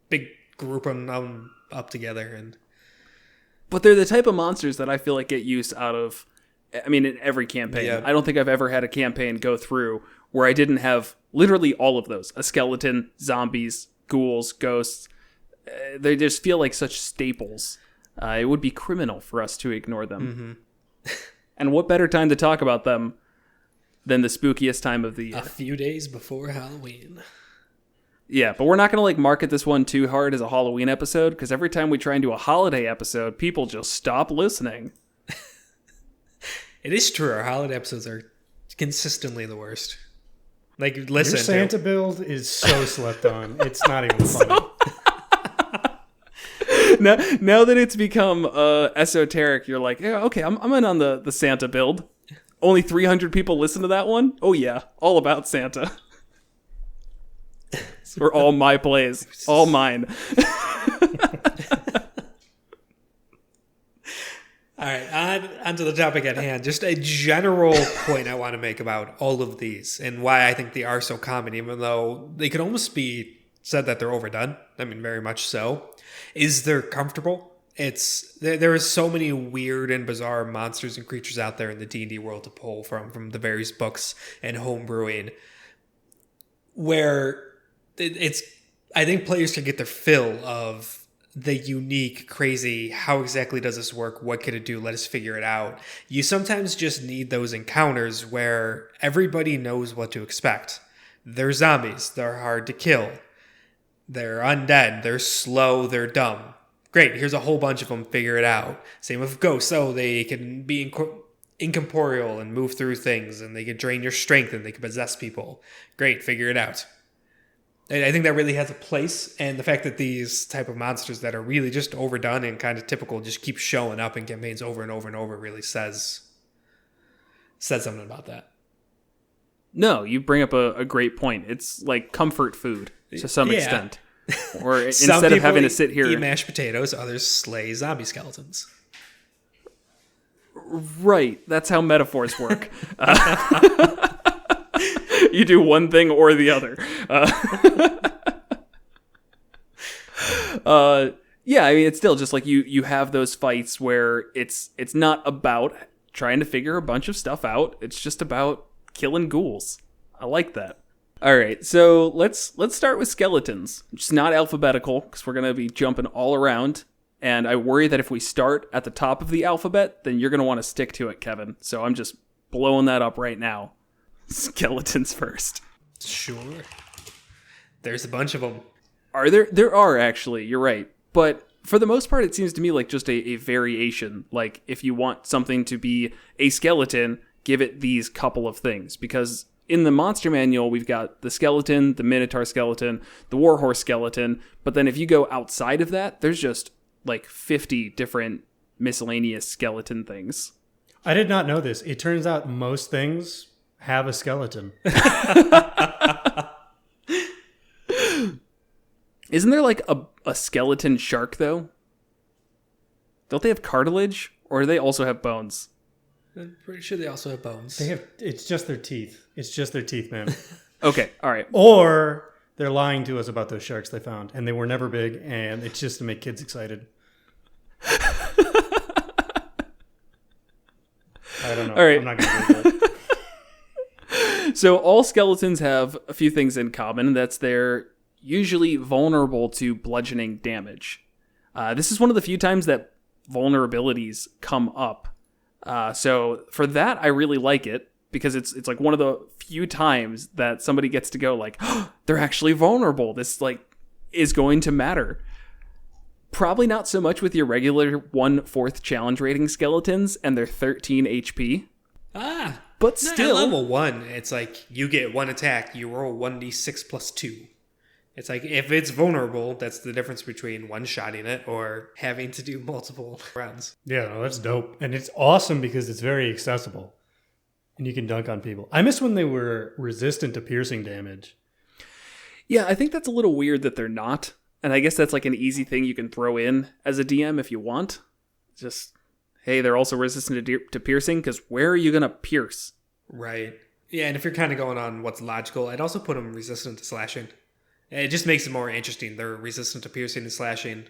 big group them up together. But they're the type of monsters that I feel like get use out of, in every campaign. Yeah. I don't think I've ever had a campaign go through where I didn't have literally all of those. A skeleton, zombies, ghouls, ghosts. They just feel like such staples. It would be criminal for us to ignore them. Mm-hmm. And what better time to talk about them than the spookiest time of the year? A few days before Halloween. Yeah, but we're not going to market this one too hard as a Halloween episode, because every time we try and do a holiday episode, people just stop listening. It is true. Our holiday episodes are consistently the worst. Listen. Your Santa build is so slept on. It's not even funny. Now that it's become esoteric, you're like, yeah, okay, I'm in on the Santa build. Only 300 people listen to that one? Oh yeah, all about Santa. Or all my plays. All mine. All right, on to the topic at hand. Just a general point I want to make about all of these and why I think they are so common, even though they could almost be said that they're overdone. Very much so. Is they're comfortable. There is so many weird and bizarre monsters and creatures out there in the D&D world to pull from the various books and homebrewing, where I think players can get their fill of the unique, crazy, how exactly does this work? What could it do? Let us figure it out. You sometimes just need those encounters where everybody knows what to expect. They're zombies. They're hard to kill. They're undead. They're slow. They're dumb. Great. Here's a whole bunch of them. Figure it out. Same with ghosts. So they can be incorporeal and move through things, and they can drain your strength, and they can possess people. Great. Figure it out. And I think that really has a place, and the fact that these type of monsters that are really just overdone and kind of typical just keep showing up in campaigns over and over and over really says something about that. No, you bring up a great point. It's like comfort food to some extent. Or instead of having to sit here, eat mashed potatoes, others slay zombie skeletons. Right. That's how metaphors work. You do one thing or the other. Yeah, it's still just like you have those fights where it's not about trying to figure a bunch of stuff out. It's just about killing ghouls. I like that. All right, so let's start with skeletons. It's not alphabetical because we're going to be jumping all around. And I worry that if we start at the top of the alphabet, then you're going to want to stick to it, Kevin. So I'm just blowing that up right now. Skeletons first. Sure. There's a bunch of them. Are there? There are, actually. You're right. But for the most part, it seems to me like just a variation. Like, if you want something to be a skeleton, give it these couple of things. Because in the monster manual, we've got the skeleton, the minotaur skeleton, the warhorse skeleton. But then if you go outside of that, there's just like 50 different miscellaneous skeleton things. I did not know this. It turns out most things have a skeleton. Isn't there like a skeleton shark, though? Don't they have cartilage? Or do they also have bones? I'm pretty sure they also have bones. It's just their teeth. It's just their teeth, man. Okay, all right. Or they're lying to us about those sharks they found, and they were never big, and it's just to make kids excited. I don't know. All right. I'm not going to do that. So all skeletons have a few things in common. That's they're usually vulnerable to bludgeoning damage. This is one of the few times that vulnerabilities come up. So for that, I really like it. because it's like one of the few times that somebody gets to go like, oh, they're actually vulnerable. This like is going to matter. Probably not so much with your regular 1/4 challenge rating skeletons and their 13 HP. But still, at level 1, it's like you get 1 attack, you roll 1d6 plus 2. It's like if it's vulnerable, that's the difference between one-shotting it or having to do multiple rounds. Yeah, no, that's dope. And it's awesome because it's very accessible. And you can dunk on people. I miss when they were resistant to piercing damage. Yeah, I think that's a little weird that they're not. And I guess that's like an easy thing you can throw in as a DM if you want. Just, hey, they're also resistant to piercing, because where are you going to pierce? Right. Yeah, and if you're kind of going on what's logical, I'd also put them resistant to slashing. It just makes it more interesting. They're resistant to piercing and slashing,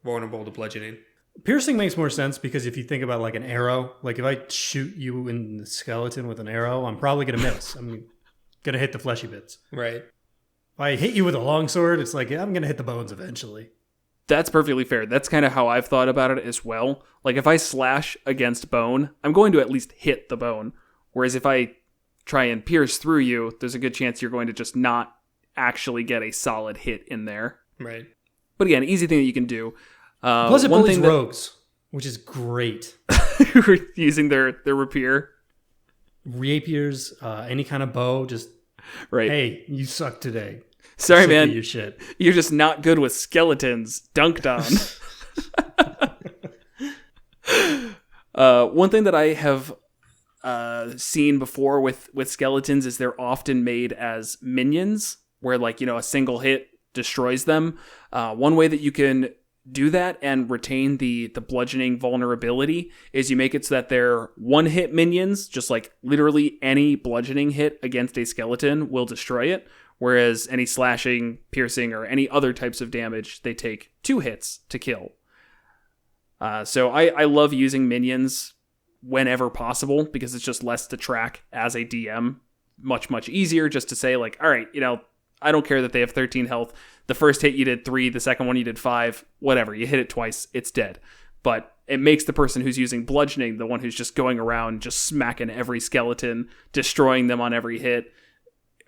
vulnerable to bludgeoning. Piercing makes more sense because if you think about like an arrow, like if I shoot you in the skeleton with an arrow, I'm probably going to miss. I'm going to hit the fleshy bits. Right. If I hit you with a longsword, it's like, I'm going to hit the bones eventually. That's perfectly fair. That's kind of how I've thought about it as well. Like if I slash against bone, I'm going to at least hit the bone. Whereas if I try and pierce through you, there's a good chance you're going to just not actually get a solid hit in there. Right. But again, easy thing that you can do. Plus it bullies rogues, which is great. Using their rapier. Rapiers, any kind of bow, just, right. Hey, you suck today. Sorry, Sick man. of your shit. You're just not good with skeletons. Dunked on. One thing that I have seen before with skeletons is they're often made as minions, where like, a single hit destroys them. One way that you can do that and retain the bludgeoning vulnerability is you make it so that they're one-hit minions, just like literally any bludgeoning hit against a skeleton will destroy it. Whereas any slashing, piercing, or any other types of damage, they take 2 hits to kill. So I love using minions whenever possible because it's just less to track as a DM. Much, much easier just to say like, all right, I don't care that they have 13 health. The first hit you did 3, the second one you did 5, whatever. You hit it twice, it's dead. But it makes the person who's using bludgeoning the one who's just going around just smacking every skeleton, destroying them on every hit.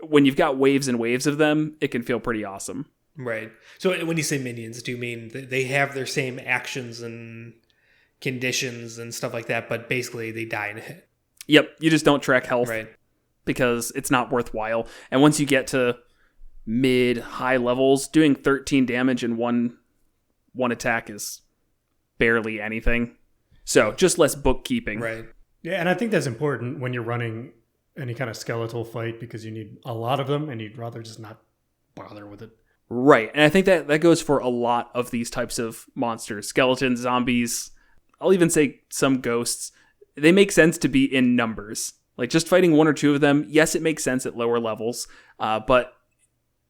When you've got waves and waves of them, it can feel pretty awesome. Right. So when you say minions, do you mean they have their same actions and conditions and stuff like that, but basically they die in a hit? Yep. You just don't track health. Right. Because it's not worthwhile. And once you get to mid-high levels, doing 13 damage in one attack is barely anything. So just less bookkeeping. Right. Yeah, and I think that's important when you're running any kind of skeletal fight because you need a lot of them and you'd rather just not bother with it. Right. And I think that goes for a lot of these types of monsters. Skeletons, zombies, I'll even say some ghosts. They make sense to be in numbers. Like just fighting 1 or 2 of them, yes, it makes sense at lower levels, but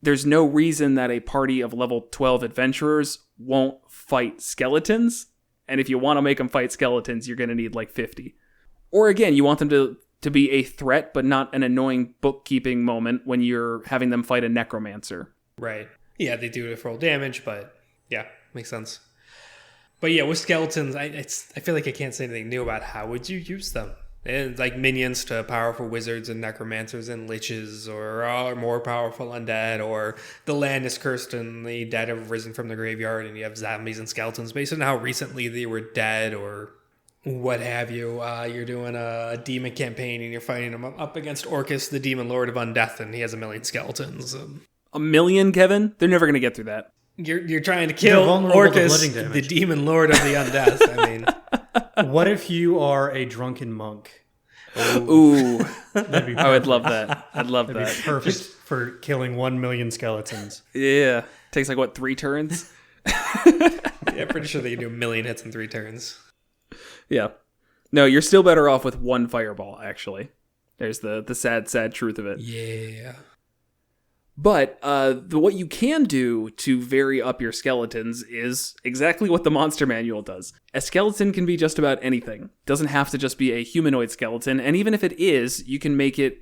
there's no reason that a party of level 12 adventurers won't fight skeletons. And if you want to make them fight skeletons, you're going to need like 50. Or again, you want them to be a threat, but not an annoying bookkeeping moment when you're having them fight a necromancer. Right. Yeah, they do it for all damage, but yeah, makes sense. But yeah, with skeletons, I feel like I can't say anything new about how would you use them. And like minions to powerful wizards and necromancers and liches, or more powerful undead, or the land is cursed and the dead have risen from the graveyard and you have zombies and skeletons based on how recently they were dead or what have you. You're doing a demon campaign and you're fighting them up against Orcus, the demon lord of undeath, and he has 1,000,000 skeletons. 1,000,000, Kevin? They're never going to get through that. You're trying to kill Orcus, the demon lord of the undeath. I mean... What if you are a drunken monk? Ooh. I would love that. I'd love that. That'd be perfect for killing 1,000,000 skeletons. Yeah. Takes like, what, 3 turns? Yeah, pretty sure they can do 1,000,000 hits in 3 turns. Yeah. No, you're still better off with 1 fireball, actually. There's the sad, sad truth of it. Yeah. But what you can do to vary up your skeletons is exactly what the monster manual does. A skeleton can be just about anything. It doesn't have to just be a humanoid skeleton. And even if it is, you can make it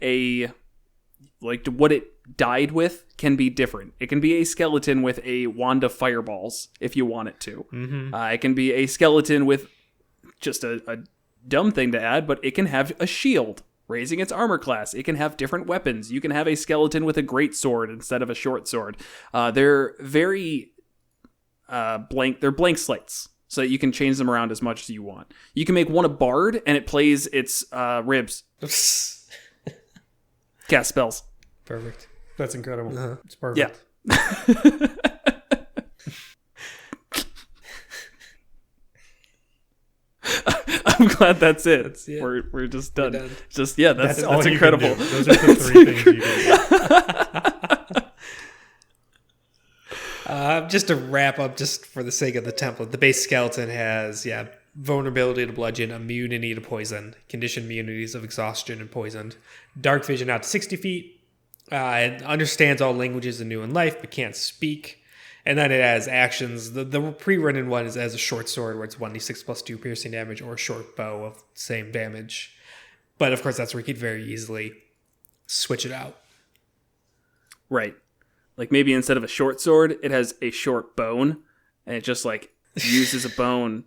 what it died with can be different. It can be a skeleton with a wand of fireballs if you want it to. Mm-hmm. It can be a skeleton with just a dumb thing to add, but it can have a shield. raising its armor class. It can have different weapons. You can have a skeleton with a great sword instead of a short sword. They're very blank. They're blank slates, so that you can change them around as much as you want. You can make one a bard, and it plays its ribs. Cast spells. Perfect. That's incredible. Uh-huh. It's perfect. Yeah. I'm glad that's it. That's it. We're just done. We're done. Just that's all you incredible. can do. Those are the three things you can do. Just to wrap up, just for the sake of the template, the base skeleton has vulnerability to bludgeon, immunity to poison, conditioned immunities of exhaustion and poisoned, dark vision out to 60 feet. It understands all languages in New in Life but can't speak. And then it has actions. The pre-written one is as a short sword where it's 1d6 plus 2 piercing damage, or a short bow of same damage. But of course, that's where you could very easily switch it out. Right. Like maybe instead of a short sword, it has a short bone, and it just like uses a bone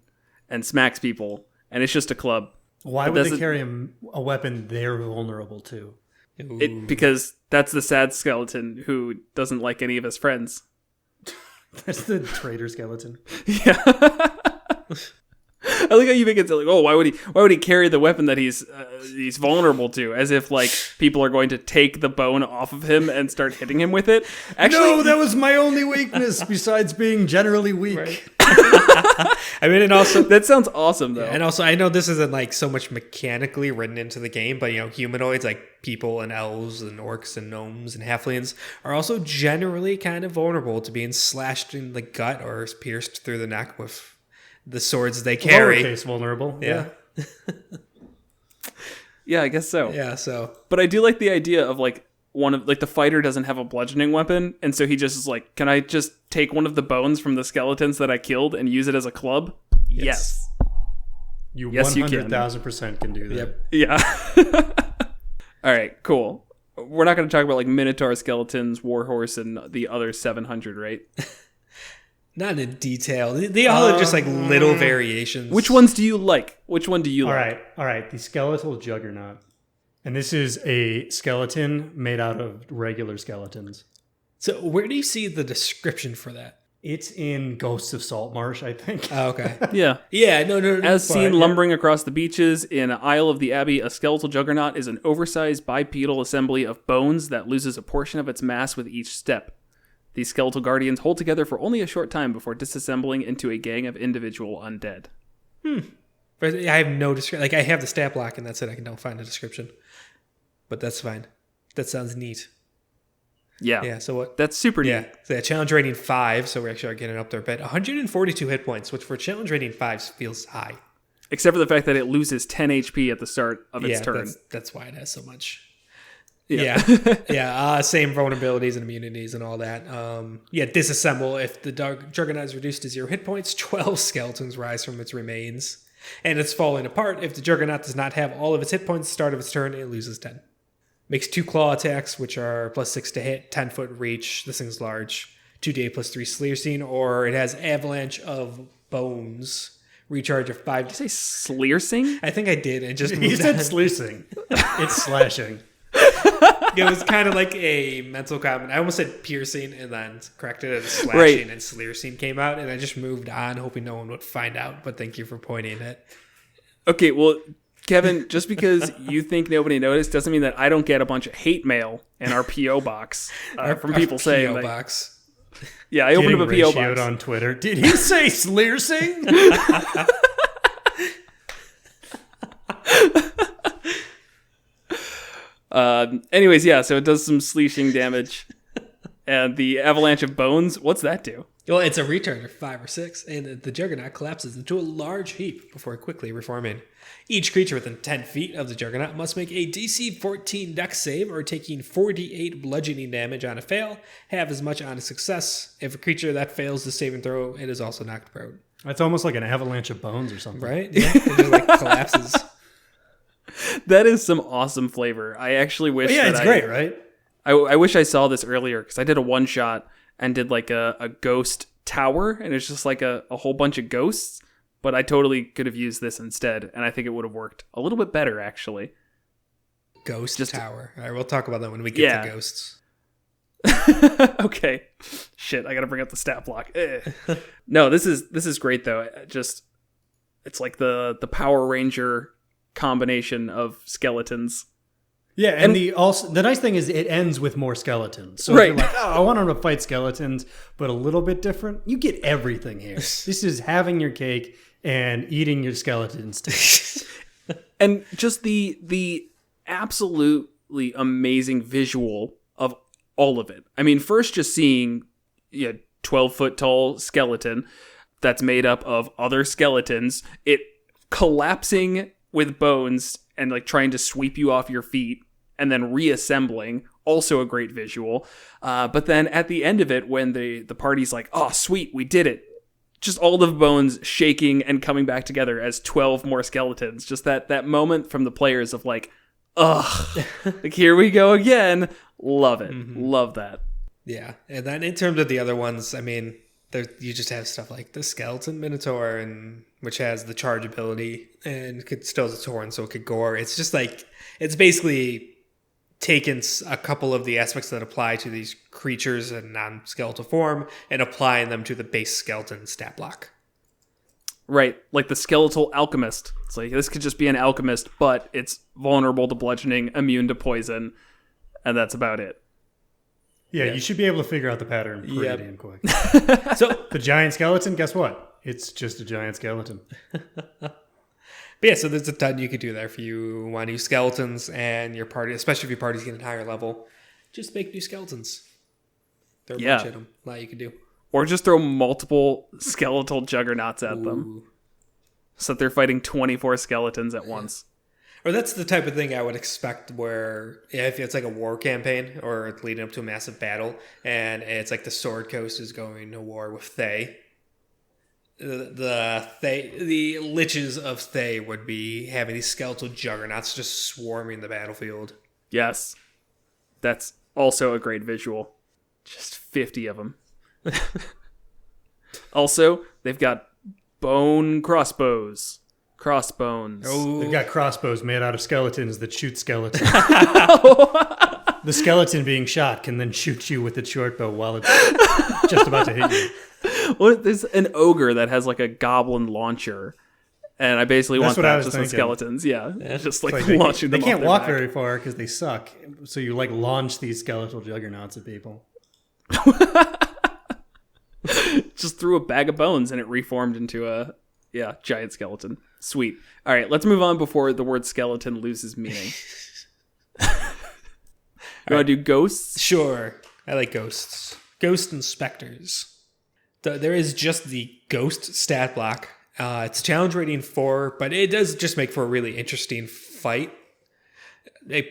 and smacks people, and it's just a club. Why would they carry a weapon they're vulnerable to? Because that's the sad skeleton who doesn't like any of his friends. That's the traitor skeleton. Yeah. I like how you make it like, oh, why would he carry the weapon that he's vulnerable to, as if like people are going to take the bone off of him and start hitting him with it. Actually, no, that was my only weakness besides being generally weak. Right. I mean, and also that sounds awesome though. And also, I know this isn't like so much mechanically written into the game, but humanoids like people and elves and orcs and gnomes and halflings are also generally kind of vulnerable to being slashed in the gut or pierced through the neck with the swords they carry. Lowercase vulnerable. Yeah. Yeah, I guess so. Yeah, so. But I do like the idea of like the fighter doesn't have a bludgeoning weapon, and so he just is like, can I just take one of the bones from the skeletons that I killed and use it as a club? Yes. You Yes, you can. 100,000% can do that. Yep. Yeah. All right, cool. We're not going to talk about like Minotaur skeletons, Warhorse, and the other 700, right? Not in detail. They all are just like little variations. Which ones do you like? Which one do you like? All right. The skeletal juggernaut. And this is a skeleton made out of regular skeletons. So where do you see the description for that? It's in Ghosts of Saltmarsh, I think. Oh, okay. Yeah. Yeah, no. As seen lumbering across the beaches in Isle of the Abbey, a skeletal juggernaut is an oversized bipedal assembly of bones that loses a portion of its mass with each step. These skeletal guardians hold together for only a short time before disassembling into a gang of individual undead. But I have no description. Like, I have the stat block, and that's it. I don't find a description. But that's fine. That sounds neat. Yeah. Yeah, so what? That's super neat. Yeah, so challenge rating 5, so we actually are getting up there a bit. 142 hit points, which for challenge rating 5 feels high. Except for the fact that it loses 10 HP at the start of its turn. That's why it has so much. Yeah. Yeah. Same vulnerabilities and immunities and all that. Disassemble. If the Juggernaut is reduced to 0 hit points, 12 skeletons rise from its remains. And it's falling apart. If the Juggernaut does not have all of its hit points at the start of its turn, it loses 10. Makes 2 claw attacks, which are +6 to hit, 10-foot reach. This thing's large. 2d8 +3 Sleersing, or it has Avalanche of Bones. Recharge of 5. Did you say Sleersing? I think I did. And just He said sluicing. It's slashing. It was kind of like a mental comment. I almost said piercing and then corrected it as slashing, and Sleersing came out, and I just moved on, hoping no one would find out. But thank you for pointing it. Okay, well, Kevin, just because you think nobody noticed doesn't mean that I don't get a bunch of hate mail in our PO box from people saying PO like, box. Yeah, I opened up a PO box on Twitter. Did he say Sleersing? Anyways, yeah, so it does some sleeshing damage. And the Avalanche of Bones, what's that do? Well, it's a return of 5 or 6, and the Juggernaut collapses into a large heap before quickly reforming. Each creature within 10 feet of the Juggernaut must make a DC 14 Dex save, or taking 4d8 bludgeoning damage on a fail, have as much on a success. If a creature that fails the saving throw, it is also knocked prone. That's almost like an avalanche of bones or something. Right? Yeah, it just like collapses. That is some awesome flavor. I actually wish it's great, right? I wish I saw this earlier, because I did a one-shot and did like a ghost tower, and it's just like a whole bunch of ghosts, but I totally could have used this instead, and I think it would have worked a little bit better, actually. Ghost Tower. All right, we'll talk about that when we get to ghosts. Okay. Shit, I gotta bring up the stat block. No, this is great though. It's like the Power Ranger combination of skeletons. Yeah, and the nice thing is it ends with more skeletons. So right. if you're like, I want them to fight skeletons, but a little bit different, you get everything here. This is having your cake and eating your skeletons too. And just the absolutely amazing visual of all of it. I mean, first just seeing 12-foot tall skeleton that's made up of other skeletons, it collapsing with bones and like trying to sweep you off your feet and then reassembling, also a great visual. But then at the end of it, when the party's like, oh, sweet, we did it. Just all the bones shaking and coming back together as 12 more skeletons. Just that moment from the players of like, ugh, like here we go again. Love it. Mm-hmm. Love that. Yeah. And then in terms of the other ones, I mean, you just have stuff like the Skeleton Minotaur, and which has the charge ability and still has a torn, so it could gore. It's just like, it's basically taken a couple of the aspects that apply to these creatures in non-skeletal form and applying them to the base skeleton stat block. Right, like the skeletal alchemist. It's like, this could just be an alchemist, but it's vulnerable to bludgeoning, immune to poison, and that's about it. Yeah, you should be able to figure out the pattern pretty damn quick. So the giant skeleton, guess what? It's just a giant skeleton. But yeah, so there's a ton you could do there if you want to use skeletons and your party, especially if your party's getting higher level. Just make new skeletons. Throw a bunch at them. A lot you could do. Or just throw multiple skeletal juggernauts at them. So that they're fighting 24 skeletons at once. Or that's the type of thing I would expect where if it's like a war campaign or it's leading up to a massive battle and it's like the Sword Coast is going to war with Thay. The liches of Thay would be having these skeletal juggernauts just swarming the battlefield. Yes. That's also a great visual. Just 50 of them. Also, they've got bone crossbows. Crossbones. Oh. They've got crossbows made out of skeletons that shoot skeletons. The skeleton being shot can then shoot you with its short bow while it's just about to hit you. Well, there's an ogre that has like a goblin launcher, and I basically want that just with skeletons. Yeah, just like launching them. They can't walk very far because they suck. So you like launch these skeletal juggernauts at people. Just threw a bag of bones and it reformed into a giant skeleton. Sweet. All right, let's move on before the word skeleton loses meaning. You want to do ghosts? Sure. I like ghosts. Ghost and specters. There is just the ghost stat block. It's challenge rating 4, but it does just make for a really interesting fight.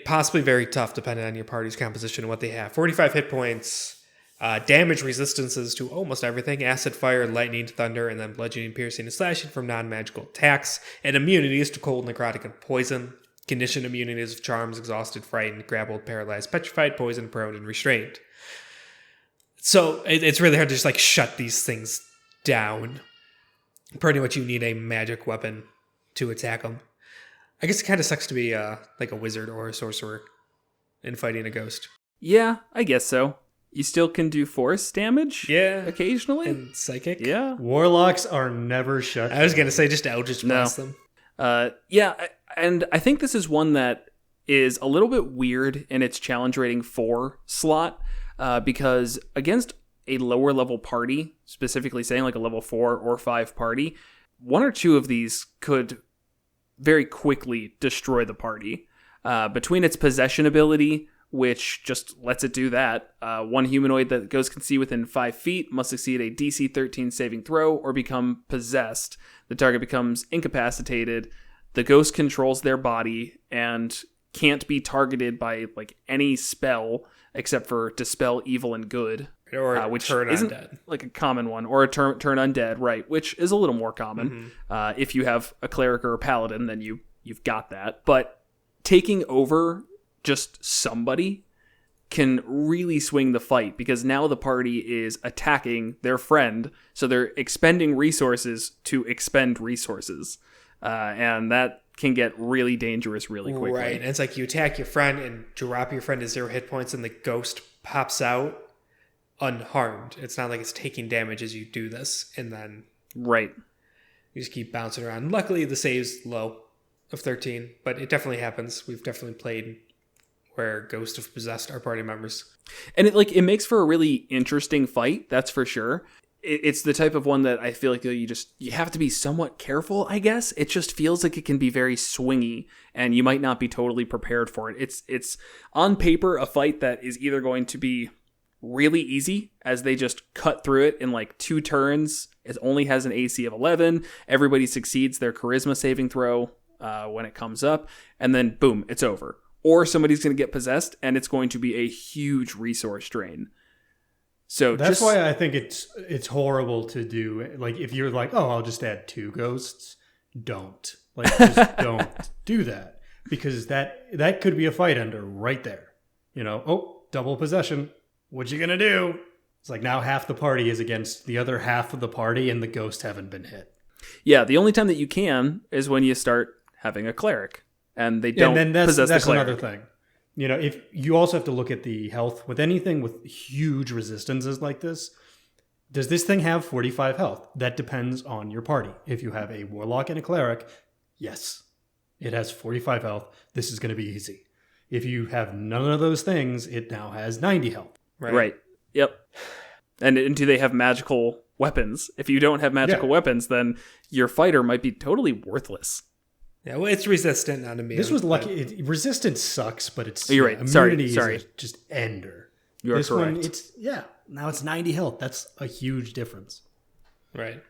Possibly very tough depending on your party's composition and what they have. 45 hit points, damage resistances to almost everything, acid, fire, lightning, thunder, and then bludgeoning, piercing, and slashing from non-magical attacks, and immunities to cold, necrotic, and poison. Conditioned immunities of charms, exhausted, frightened, grappled, paralyzed, petrified, poisoned, prone, and restrained. So it's really hard to just like shut these things down. Pretty much you need a magic weapon to attack them. I guess it kind of sucks to be like a wizard or a sorcerer in fighting a ghost. Yeah, I guess so. You still can do force damage? Yeah. Occasionally? And psychic? Yeah. Warlocks are never shut I was going to say just Eldritch Blast them. And I think this is one that is a little bit weird in its challenge rating 4 slot, because against a lower level party, specifically saying like a level 4 or 5 party, 1 or 2 of these could very quickly destroy the party. Between its possession ability, which just lets it do that, 1 humanoid that ghost can see within 5 feet must succeed a DC 13 saving throw or become possessed. The target becomes incapacitated. The ghost controls their body and can't be targeted by like any spell except for Dispel Evil and Good, or which turn isn't undead. Like a common one, or a turn undead, right? Which is a little more common. Mm-hmm. If you have a cleric or a paladin, then you've got that. But taking over just somebody can really swing the fight, because now the party is attacking their friend, so they're expending resources to expend resources. And that can get really dangerous really quickly. Right. And it's like you attack your friend and drop your friend to 0 hit points and the ghost pops out unharmed. It's not like it's taking damage as you do this. And then right. you just keep bouncing around. Luckily, the save's low of 13, but it definitely happens. We've definitely played where ghosts have possessed our party members. And it makes for a really interesting fight, that's for sure. It's the type of one that I feel like you have to be somewhat careful, I guess. It just feels like it can be very swingy, and you might not be totally prepared for it. It's on paper a fight that is either going to be really easy, as they just cut through it in like 2 turns. It only has an AC of 11. Everybody succeeds their charisma saving throw when it comes up, and then boom, it's over. Or somebody's going to get possessed, and it's going to be a huge resource drain. So that's why I think it's horrible to do. Like, if you're like, oh, I'll just add 2 ghosts, don't. Like, just don't do that, because that could be a fight ender right there. You know, oh, double possession. What you gonna do? It's like now half the party is against the other half of the party, and the ghosts haven't been hit. Yeah, the only time that you can is when you start having a cleric, and they don't possess the cleric. Another thing. You know, if you also have to look at the health with anything with huge resistances like this. Does this thing have 45 health? That depends on your party. If you have a warlock and a cleric, yes, it has 45 health. This is going to be easy. If you have none of those things, it now has 90 health. Right. Yep. And do they have magical weapons? If you don't have magical weapons, then your fighter might be totally worthless. Yeah, well, it's resistant, not immune. This was lucky. Resistance sucks, but it's you're right. Immunity Sorry. is just ender. You are correct. One, now it's 90 health. That's a huge difference. Right.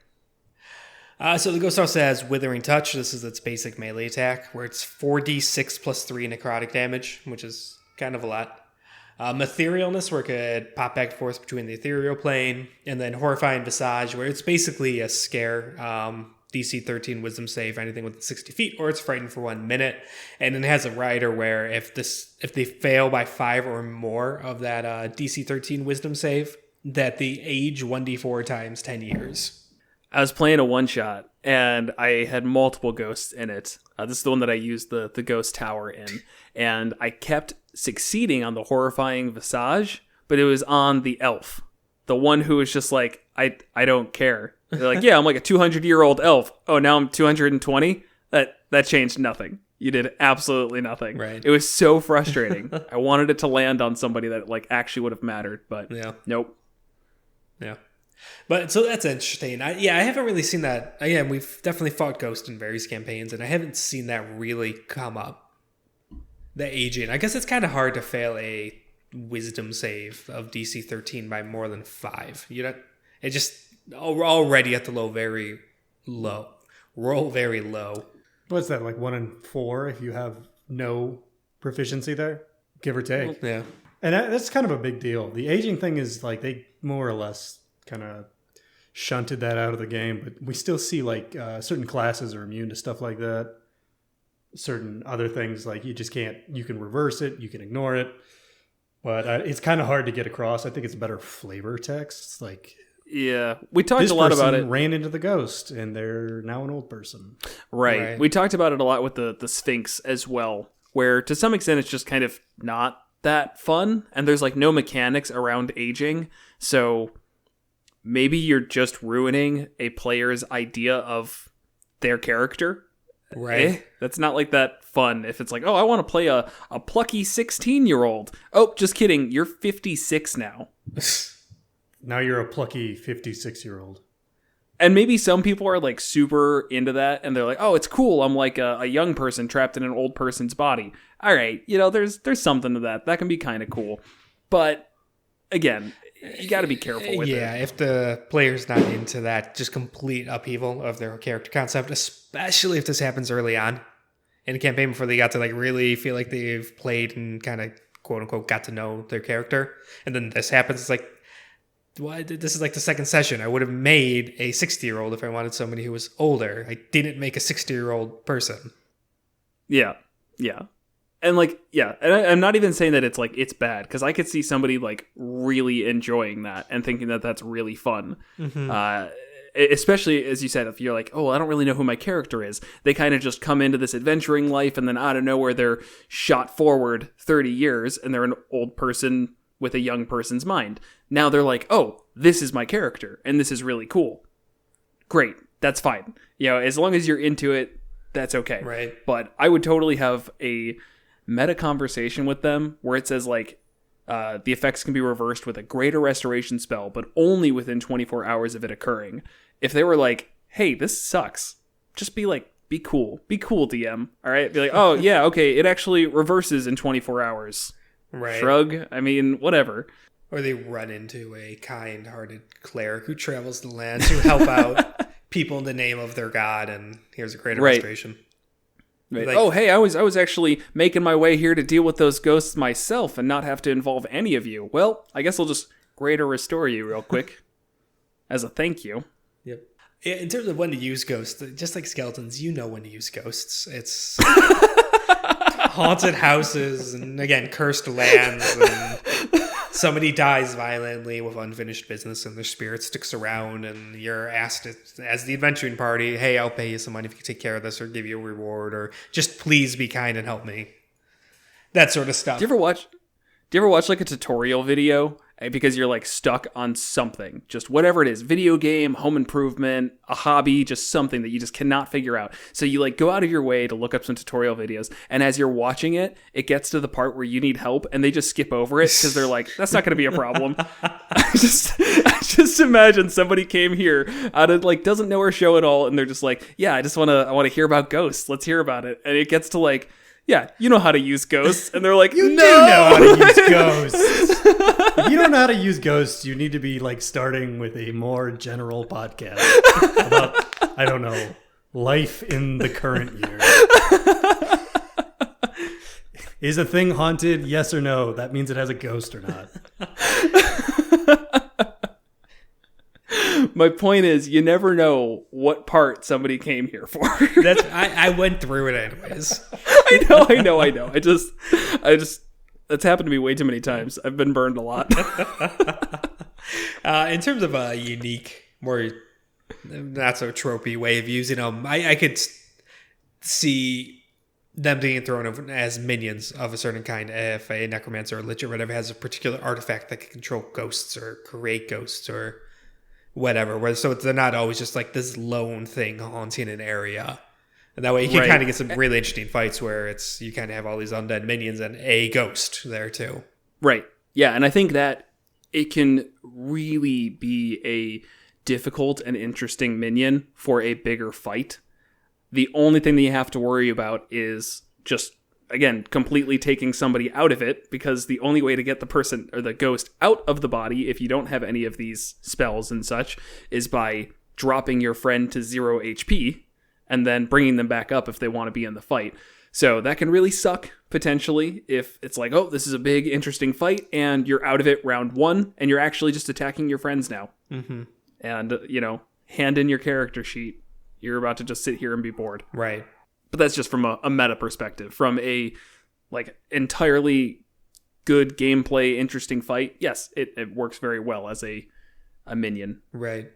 So the ghost also has Withering Touch. This is its basic melee attack, where it's 4d6 plus 3 necrotic damage, which is kind of a lot. Etherealness, where it could pop back and forth between the ethereal plane, and then Horrifying Visage, where it's basically a scare. DC 13 wisdom save, anything within 60 feet, or it's frightened for 1 minute. And then it has a rider where if they fail by 5 or more of that DC 13 wisdom save, that the age 1d4 times 10 years. I was playing a one-shot, and I had multiple ghosts in it. This is the one that I used the ghost tower in. And I kept succeeding on the Horrifying Visage, but it was on the elf. The one who was just like, I don't care. They're like, yeah, I'm like a 200-year-old elf. Oh, now I'm 220? That changed nothing. You did absolutely nothing. Right. It was so frustrating. I wanted it to land on somebody that like actually would have mattered, but nope. Yeah. But so that's interesting. I haven't really seen that. Again, we've definitely fought Ghost in various campaigns, and I haven't seen that really come up. The aging. I guess it's kind of hard to fail a wisdom save of DC 13 by more than 5. You know, it just already at the very low. Roll very low. What's that, like 1 in 4 if you have no proficiency there? Give or take. Yeah. And that's kind of a big deal. The aging thing is like they more or less kind of shunted that out of the game, but we still see like certain classes are immune to stuff like that. Certain other things, like you can reverse it, you can ignore it. But it's kind of hard to get across. I think it's better flavor text. Like, yeah, we talked a lot about it. Ran into the ghost, and they're now an old person. Right. We talked about it a lot with the Sphinx as well, where to some extent it's just kind of not that fun, and there's like no mechanics around aging. So maybe you're just ruining a player's idea of their character. Right. That's not like that fun if it's like, oh, I want to play a plucky 16-year-old. Oh, just kidding. You're 56 now. Now you're a plucky 56-year-old. And maybe some people are like super into that and they're like, oh, it's cool. I'm like a young person trapped in an old person's body. All right. You know, there's something to that. That can be kind of cool. But again, you got to be careful with it. Yeah, if the player's not into that just complete upheaval of their character concept, especially if this happens early on in a campaign before they got to like really feel like they've played and kind of quote unquote got to know their character, and then this happens, it's like, why? This is like the second session. I would have made a 60-year-old if I wanted somebody who was older. I didn't make a 60-year-old person. Yeah. And like, yeah, and I'm not even saying that it's like, it's bad, because I could see somebody like really enjoying that and thinking that that's really fun. Mm-hmm. especially as you said, if you're like, oh, I don't really know who my character is, they kind of just come into this adventuring life, and then out of nowhere they're shot forward 30 years and they're an old person with a young person's mind. Now they're like, oh, this is my character and this is really cool. Great, that's fine. As long as you're into it, that's okay. Right. But I would totally have a meta conversation with them where it says like, the effects can be reversed with a greater restoration spell, but only within 24 hours of it occurring. If they were like, hey, this sucks, just be like, be cool, DM. All right. Be like, oh yeah, okay. It actually reverses in 24 hours. Right. Shrug. I mean, whatever. Or they run into a kind-hearted cleric who travels the land to help out people in the name of their god, and here's a greater restoration. Right. Like, oh, hey, I was actually making my way here to deal with those ghosts myself and not have to involve any of you. Well, I guess I'll just greater restore you real quick as a thank you. Yep. In terms of when to use ghosts, just like skeletons, you know when to use ghosts. It's haunted houses and, again, cursed lands, and somebody dies violently with unfinished business and their spirit sticks around, and you're asked as the adventuring party, hey, I'll pay you some money if you can take care of this, or give you a reward, or just please be kind and help me. That sort of stuff. Do you ever watch like a tutorial video because you're like stuck on something, just whatever it is, video game, home improvement, a hobby, just something that you just cannot figure out. So you like go out of your way to look up some tutorial videos, and as you're watching it, it gets to the part where you need help and they just skip over it because they're like, that's not going to be a problem. I just imagine somebody came here out of like doesn't know our show at all, and they're just like, yeah, I want to hear about ghosts. Let's hear about it. And it gets to like, yeah, you know how to use ghosts. And they're like, You no! do know how to use ghosts. If you don't know how to use ghosts, you need to be like starting with a more general podcast about, I don't know, life in the current year. Is a thing haunted? Yes or no? That means it has a ghost or not. My point is, you never know what part somebody came here for. I went through it anyways. I know. I just, that's happened to me way too many times. I've been burned a lot. In terms of a unique, more not so tropey way of using them, I could see them being thrown as minions of a certain kind. If a necromancer or lich or whatever has a particular artifact that can control ghosts or create ghosts or whatever. So they're not always just like this lone thing haunting an area. And that way you can kind of get some really interesting fights where you kind of have all these undead minions and a ghost there too. Right. Yeah, and I think that it can really be a difficult and interesting minion for a bigger fight. The only thing that you have to worry about is just, again, completely taking somebody out of it, because the only way to get the person or the ghost out of the body, if you don't have any of these spells and such, is by dropping your friend to 0 HP and then bringing them back up if they want to be in the fight. So that can really suck, potentially, if it's like, oh, this is a big, interesting fight, and you're out of it round 1, and you're actually just attacking your friends now. Mm-hmm. And, hand in your character sheet. You're about to just sit here and be bored. Right. But that's just from a meta perspective. From a, entirely good gameplay, interesting fight, yes, it works very well as a minion. Right.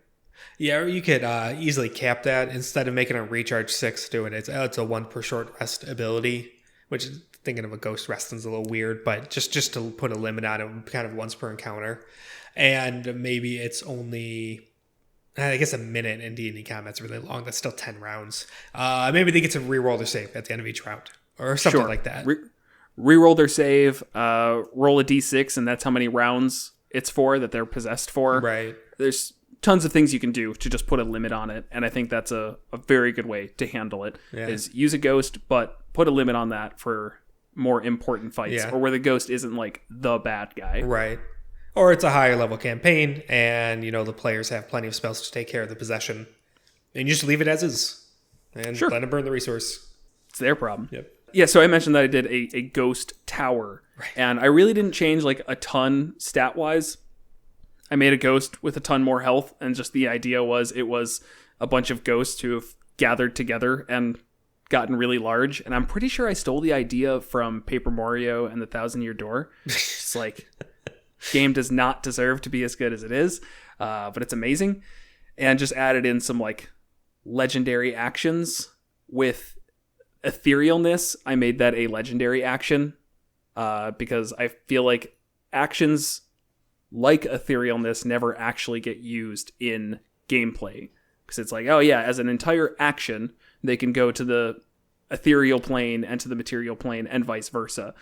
Yeah, or you could easily cap that. Instead of making a recharge 6, doing it's a 1 per short rest ability, which is thinking of a ghost resting's a little weird, but just to put a limit on it, kind of once per encounter. And maybe it's only, I guess, a minute in D&D combat's really long. That's still 10 rounds. Maybe they get to reroll their save at the end of each round or something like that. Reroll their save, roll a d6, and that's how many rounds it's for that they're possessed for. Right. There's tons of things you can do to just put a limit on it, and I think that's a very good way to handle it, is use a ghost, but put a limit on that for more important fights, or where the ghost isn't like the bad guy. Right. Or it's a higher level campaign, and the players have plenty of spells to take care of the possession, and you just leave it as is, and let them burn the resource. It's their problem. Yep. Yeah, so I mentioned that I did a ghost tower, and I really didn't change a ton stat-wise. I made a ghost with a ton more health, and just the idea was it was a bunch of ghosts who have gathered together and gotten really large. And I'm pretty sure I stole the idea from Paper Mario and the 1,000-Year Door. It's game does not deserve to be as good as it is, but it's amazing. and just added in some like legendary actions with etherealness. I made that a legendary action because I feel like actions like etherealness never actually get used in gameplay, because it's like, oh yeah, as an entire action they can go to the ethereal plane and to the material plane and vice versa.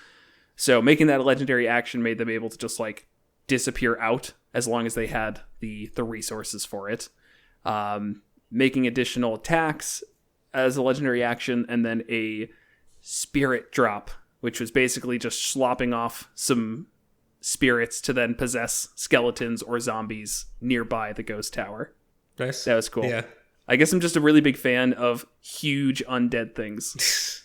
So making that a legendary action made them able to just like disappear out as long as they had the resources for it. Making additional attacks as a legendary action, and then a spirit drop, which was basically just slopping off some spirits to then possess skeletons or zombies nearby the ghost tower. Nice. That was cool. Yeah. I guess I'm just a really big fan of huge undead things.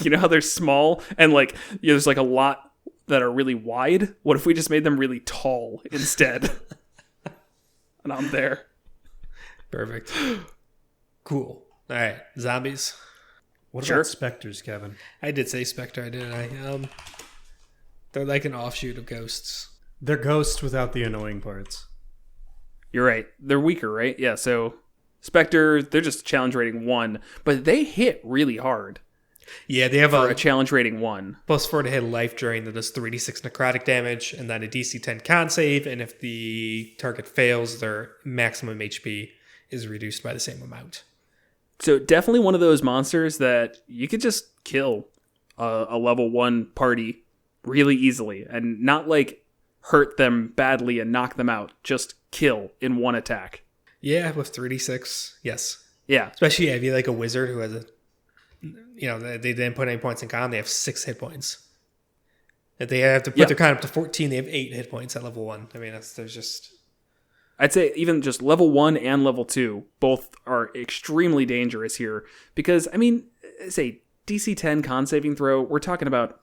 You know how they're small and like there's like a lot that are really wide? What if we just made them really tall instead? And I'm there. Perfect. Cool. All right. Zombies. What Sure. about specters, Kevin? I did say Spectre, didn't I? They're like an offshoot of ghosts. They're ghosts without the annoying parts. You're right. They're weaker, right? Yeah, so Spectre, they're just challenge rating 1, but they hit really hard Yeah, they have for a a challenge rating 1. +4 to hit life drain that does 3d6 necrotic damage, and then a DC 10 con save, and if the target fails, their maximum HP is reduced by the same amount. So definitely one of those monsters that you could just kill a level 1 party really easily and not like hurt them badly and knock them out. Just kill in one attack. Yeah, with 3d6, yes. Yeah. Especially if you like a wizard who has a, they didn't put any points in con, they have 6 hit points. If they have to put their con up to 14, they have 8 hit points at level 1. I mean, there's just... I'd say even just level 1 and level 2 both are extremely dangerous here because, I mean, say DC 10 con saving throw, we're talking about,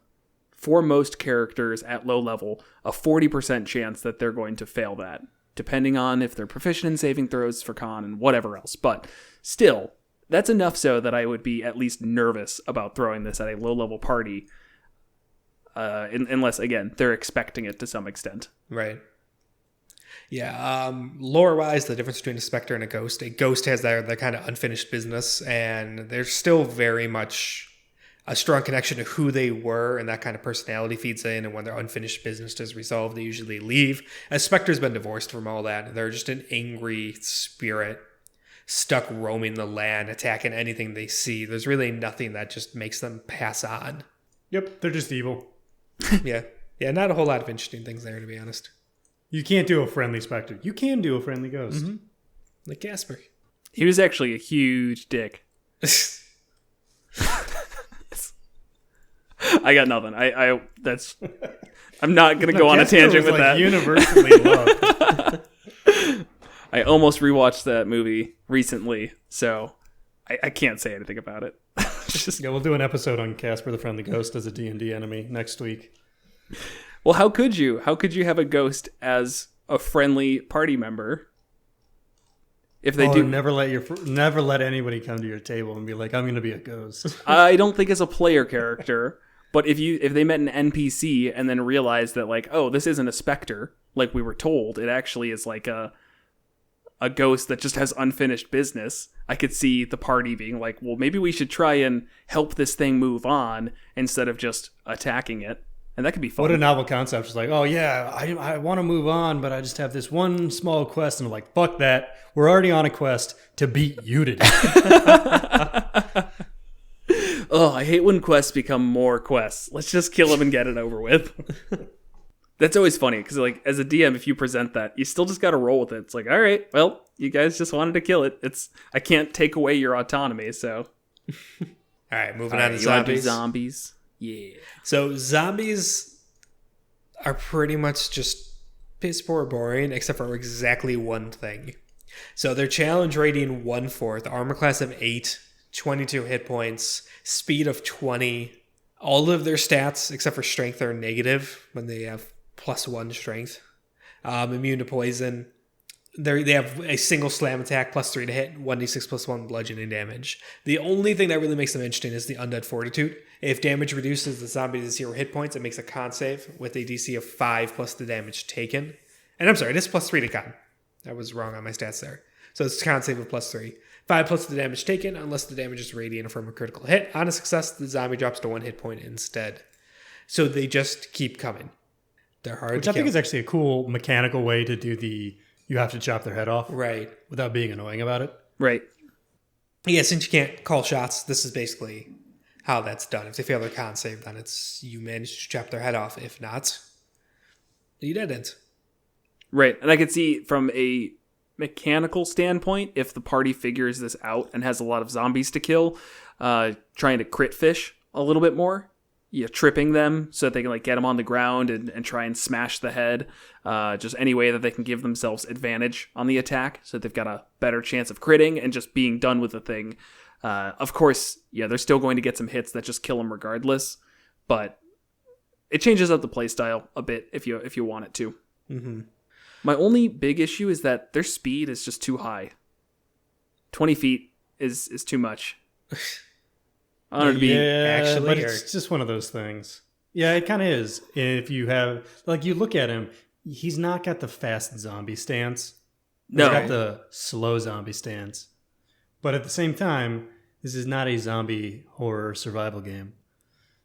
for most characters at low level, a 40% chance that they're going to fail that, depending on if they're proficient in saving throws for con and whatever else. But still, that's enough so that I would be at least nervous about throwing this at a low-level party, unless, again, they're expecting it to some extent. Right. Yeah, lore-wise, the difference between a Spectre and a Ghost has their kind of unfinished business, and there's still very much a strong connection to who they were, and that kind of personality feeds in, and when their unfinished business is resolved, they usually leave. A Spectre's been divorced from all that. They're just an angry spirit stuck roaming the land, attacking anything they see. There's really nothing that just makes them pass on. Yep, they're just evil. Yeah, not a whole lot of interesting things there, to be honest. You can't do a friendly specter. You can do a friendly ghost. Mm-hmm. Like Casper. He was actually a huge dick. I got nothing. I'm not gonna go on a tangent with that. Universally loved. I almost rewatched that movie recently, so I can't say anything about it. Yeah, we'll do an episode on Casper the Friendly Ghost as a D&D enemy next week. Well, how could you? How could you have a ghost as a friendly party member? If they do, never let anybody come to your table and be like, "I'm going to be a ghost." I don't think as a player character, but if they met an NPC and then realized that like, oh, this isn't a specter like we were told, it actually is like a ghost that just has unfinished business, I could see the party being like, well, maybe we should try and help this thing move on instead of just attacking it. And that could be fun. What a novel concept. It's like, oh yeah, I want to move on, but I just have this one small quest. And I'm like, fuck that. We're already on a quest to beat you to death. Oh, I hate when quests become more quests. Let's just kill them and get it over with. That's always funny, because like as a DM, if you present that, you still just got to roll with it. It's like, all right, well, you guys just wanted to kill it. I can't take away your autonomy, so. All right, moving on to you wanna do zombies. Zombies. Yeah. So zombies are pretty much just piss poor boring, except for exactly one thing. So their challenge rating 1/4, armor class of 8, 22 hit points, speed of 20. All of their stats, except for strength, are negative when they have +1 strength. Immune to poison. They have a single slam attack, +3 to hit, 1d6 +1 bludgeoning damage. The only thing that really makes them interesting is the Undead Fortitude. If damage reduces the zombie to 0 hit points, it makes a con save with a DC of 5 plus the damage taken. And I'm sorry, it is +3 to con. I was wrong on my stats there. So it's con save of +3. 5 plus the damage taken, unless the damage is radiant from a critical hit. On a success, the zombie drops to 1 hit point instead. So they just keep coming. They're hard to kill. Which I think is actually a cool mechanical way to do you have to chop their head off. Right. Without being annoying about it. Right. Yeah, since you can't call shots, this is basically how that's done. If they fail their con save, then it's you manage to chop their head off. If not, you didn't. Right. And I could see from a mechanical standpoint, if the party figures this out and has a lot of zombies to kill, trying to crit fish a little bit more. Tripping them so that they can like get them on the ground and try and smash the head. Just any way that they can give themselves advantage on the attack so that they've got a better chance of critting and just being done with the thing. Of course, they're still going to get some hits that just kill them regardless, but it changes up the playstyle a bit if you want it to. Mm-hmm. My only big issue is that their speed is just too high. 20 feet is too much. I don't know to be actually, but it's just one of those things. Yeah, it kind of is. If you have, like, you look at him, he's not got the fast zombie stance. No. He's got the slow zombie stance. But at the same time, this is not a zombie horror survival game.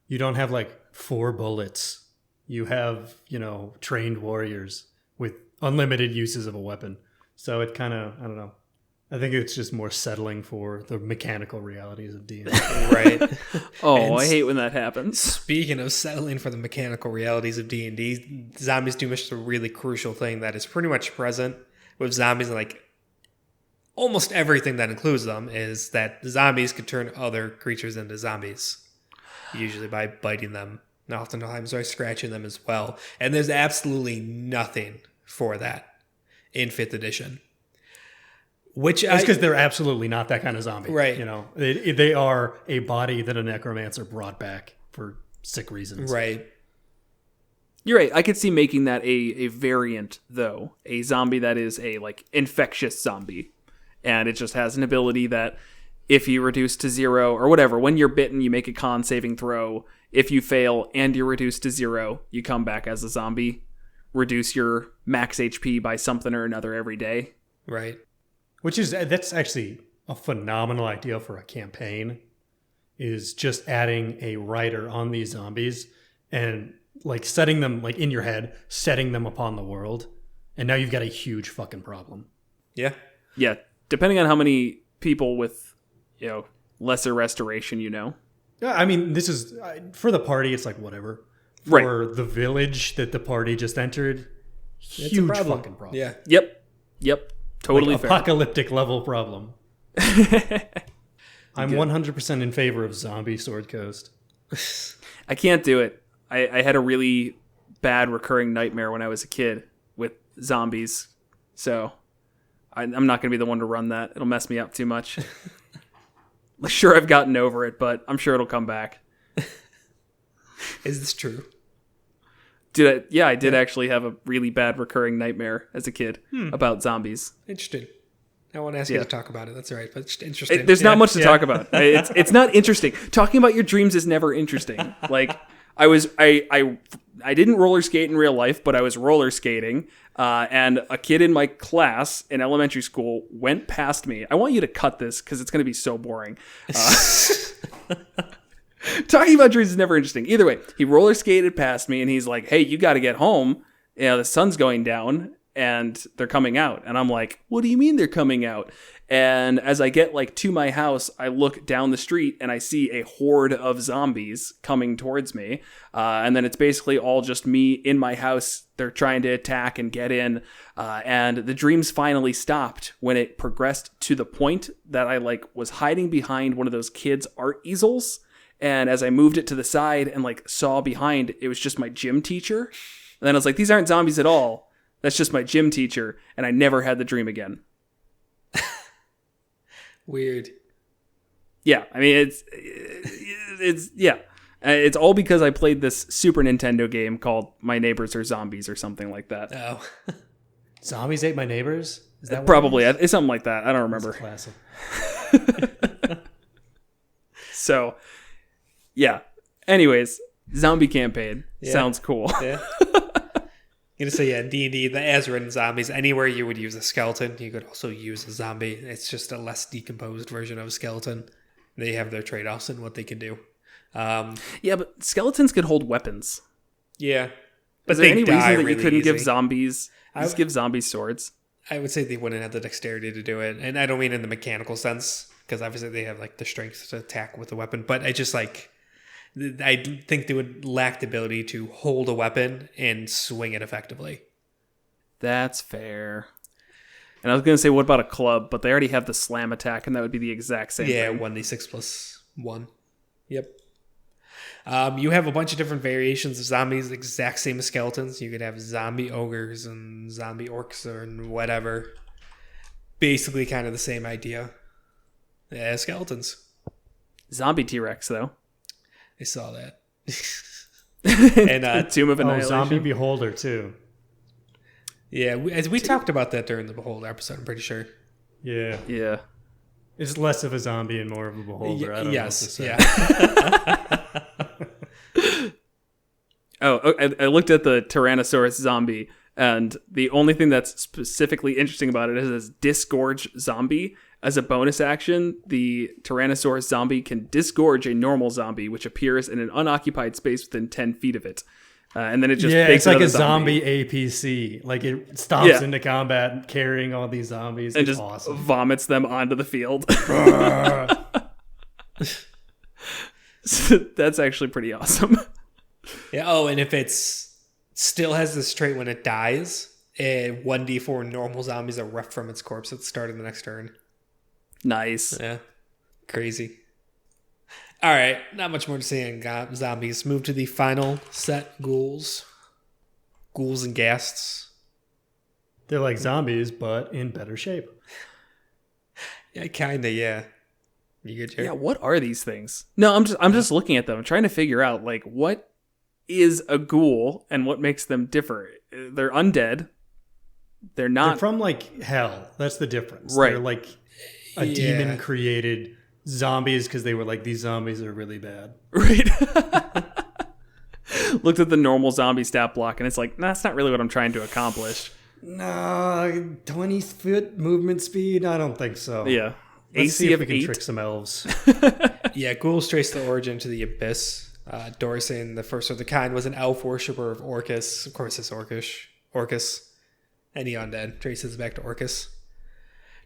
You don't have, like, 4 bullets. You have, trained warriors with unlimited uses of a weapon. So it kind of, I don't know. I think it's just more settling for the mechanical realities of D&D. Right. I hate when that happens. Speaking of settling for the mechanical realities of D&D, zombies do miss a really crucial thing that is pretty much present with zombies, and like almost everything that includes them is that the zombies can turn other creatures into zombies, usually by biting them, and oftentimes by scratching them as well. And there's absolutely nothing for that in 5th edition. Which That's because they're absolutely not that kind of zombie. Right. They are a body that a necromancer brought back for sick reasons. Right. You're right. I could see making that a variant, though. A zombie that is a, like, infectious zombie. And it just has an ability that if you reduce to 0 or whatever, when you're bitten, you make a con saving throw. If you fail and you're reduced to 0, you come back as a zombie. Reduce your max HP by something or another every day. Right. That's actually a phenomenal idea for a campaign, is just adding a writer on these zombies and like setting them like in your head, setting them upon the world. And now you've got a huge fucking problem. Yeah. Yeah. Depending on how many people with, lesser restoration, Yeah, I mean, this is for the party. It's like whatever. For the village that the party just entered, huge fucking problem. Yeah. Yep. Totally like fair. Apocalyptic level problem. I'm 100% in favor of zombie Sword Coast. I can't do it. I had a really bad recurring nightmare when I was a kid with zombies. So I'm not going to be the one to run that. It'll mess me up too much. Sure, I've gotten over it, but I'm sure it'll come back. Is this true? I did actually have a really bad recurring nightmare as a kid about zombies. Interesting. I won't ask you to talk about it. That's all right, but it's interesting. There's not much to talk about. It's not interesting. Talking about your dreams is never interesting. Like I didn't roller skate in real life, but I was roller skating, and a kid in my class in elementary school went past me. I want you to cut this because it's going to be so boring. Talking about dreams is never interesting. Either way, he roller skated past me and he's like, "Hey, you got to get home. The sun's going down and they're coming out." And I'm like, "What do you mean they're coming out?" And as I get like to my house, I look down the street and I see a horde of zombies coming towards me. And then it's basically all just me in my house. They're trying to attack and get in. And the dreams finally stopped when it progressed to the point that I was hiding behind one of those kids' art easels. And as I moved it to the side and saw behind, it was just my gym teacher. And then I was like, these aren't zombies at all. That's just my gym teacher. And I never had the dream again. Weird. Yeah. I mean, it's all because I played this Super Nintendo game called My Neighbors Are Zombies or something like that. Oh. Zombies Ate My Neighbors? Is that probably? It's something like that. I don't remember. Classic. So... yeah. Anyways, zombie campaign. Sounds cool. Yeah. I'm gonna say, yeah, D&D, the as-written zombies, anywhere you would use a skeleton, you could also use a zombie. It's just a less decomposed version of a skeleton. They have their trade-offs in what they can do. Yeah, but skeletons could hold weapons. Yeah. But Is there any reason that really you couldn't give easy. zombies, give zombies swords? I would say they wouldn't have the dexterity to do it. And I don't mean in the mechanical sense, because obviously they have like the strength to attack with a weapon. But I just like, I think they would lack the ability to hold a weapon and swing it effectively. That's fair. And I was going to say, what about a club? But they already have the slam attack, and that would be the exact same Yeah, thing. 1d6 plus 1. Yep. You have a bunch of different variations of zombies, exact same as skeletons. You could have zombie ogres and zombie orcs and whatever. Basically kind of the same idea as skeletons. Zombie T-Rex, though. I saw that. And Tomb of Oh, Annihilation. Zombie Beholder, too. yeah, we talked about that during the Beholder episode, I'm pretty sure. Yeah. Yeah. It's less of a zombie and more of a beholder. I don't know what to say. yeah. Oh, I looked at the Tyrannosaurus zombie, and the only thing that's specifically interesting about it is Disgorge Zombie. As a bonus action, the Tyrannosaurus zombie can disgorge a normal zombie, which appears in an unoccupied space within 10 feet of it. And then it just It's like another a zombie APC. Like it stops into combat carrying all these zombies. and It's just awesome. vomits them onto the field. So that's actually pretty awesome. Yeah. Oh, and if it's still has this trait when it dies, 1d4 normal zombies are reft from its corpse at the start of the next turn. Nice. Yeah. Crazy. All right. Not much more to say on zombies. Move to the final set, ghouls. Ghouls and ghasts. They're like zombies, but in better shape. Yeah, kinda, yeah. You good, Jared? Yeah, what are these things? No, I'm just looking at them. I'm trying to figure out like what is a ghoul and what makes them differ. They're undead. They're not They're from like hell. That's the difference. Right. They're like a demon created zombies because they were like, these zombies are really bad. right. Looked at the normal zombie stat block and it's like, nah, that's not really what I'm trying to accomplish. No, 20-foot movement speed? I don't think so. Yeah. Let's see AC if of we can 8. trick some elves. Yeah, ghouls trace the origin to the abyss. Dorison, the first of the kind, was an elf worshiper of Orcus. Of course, it's Orcus. Any undead traces back to Orcus.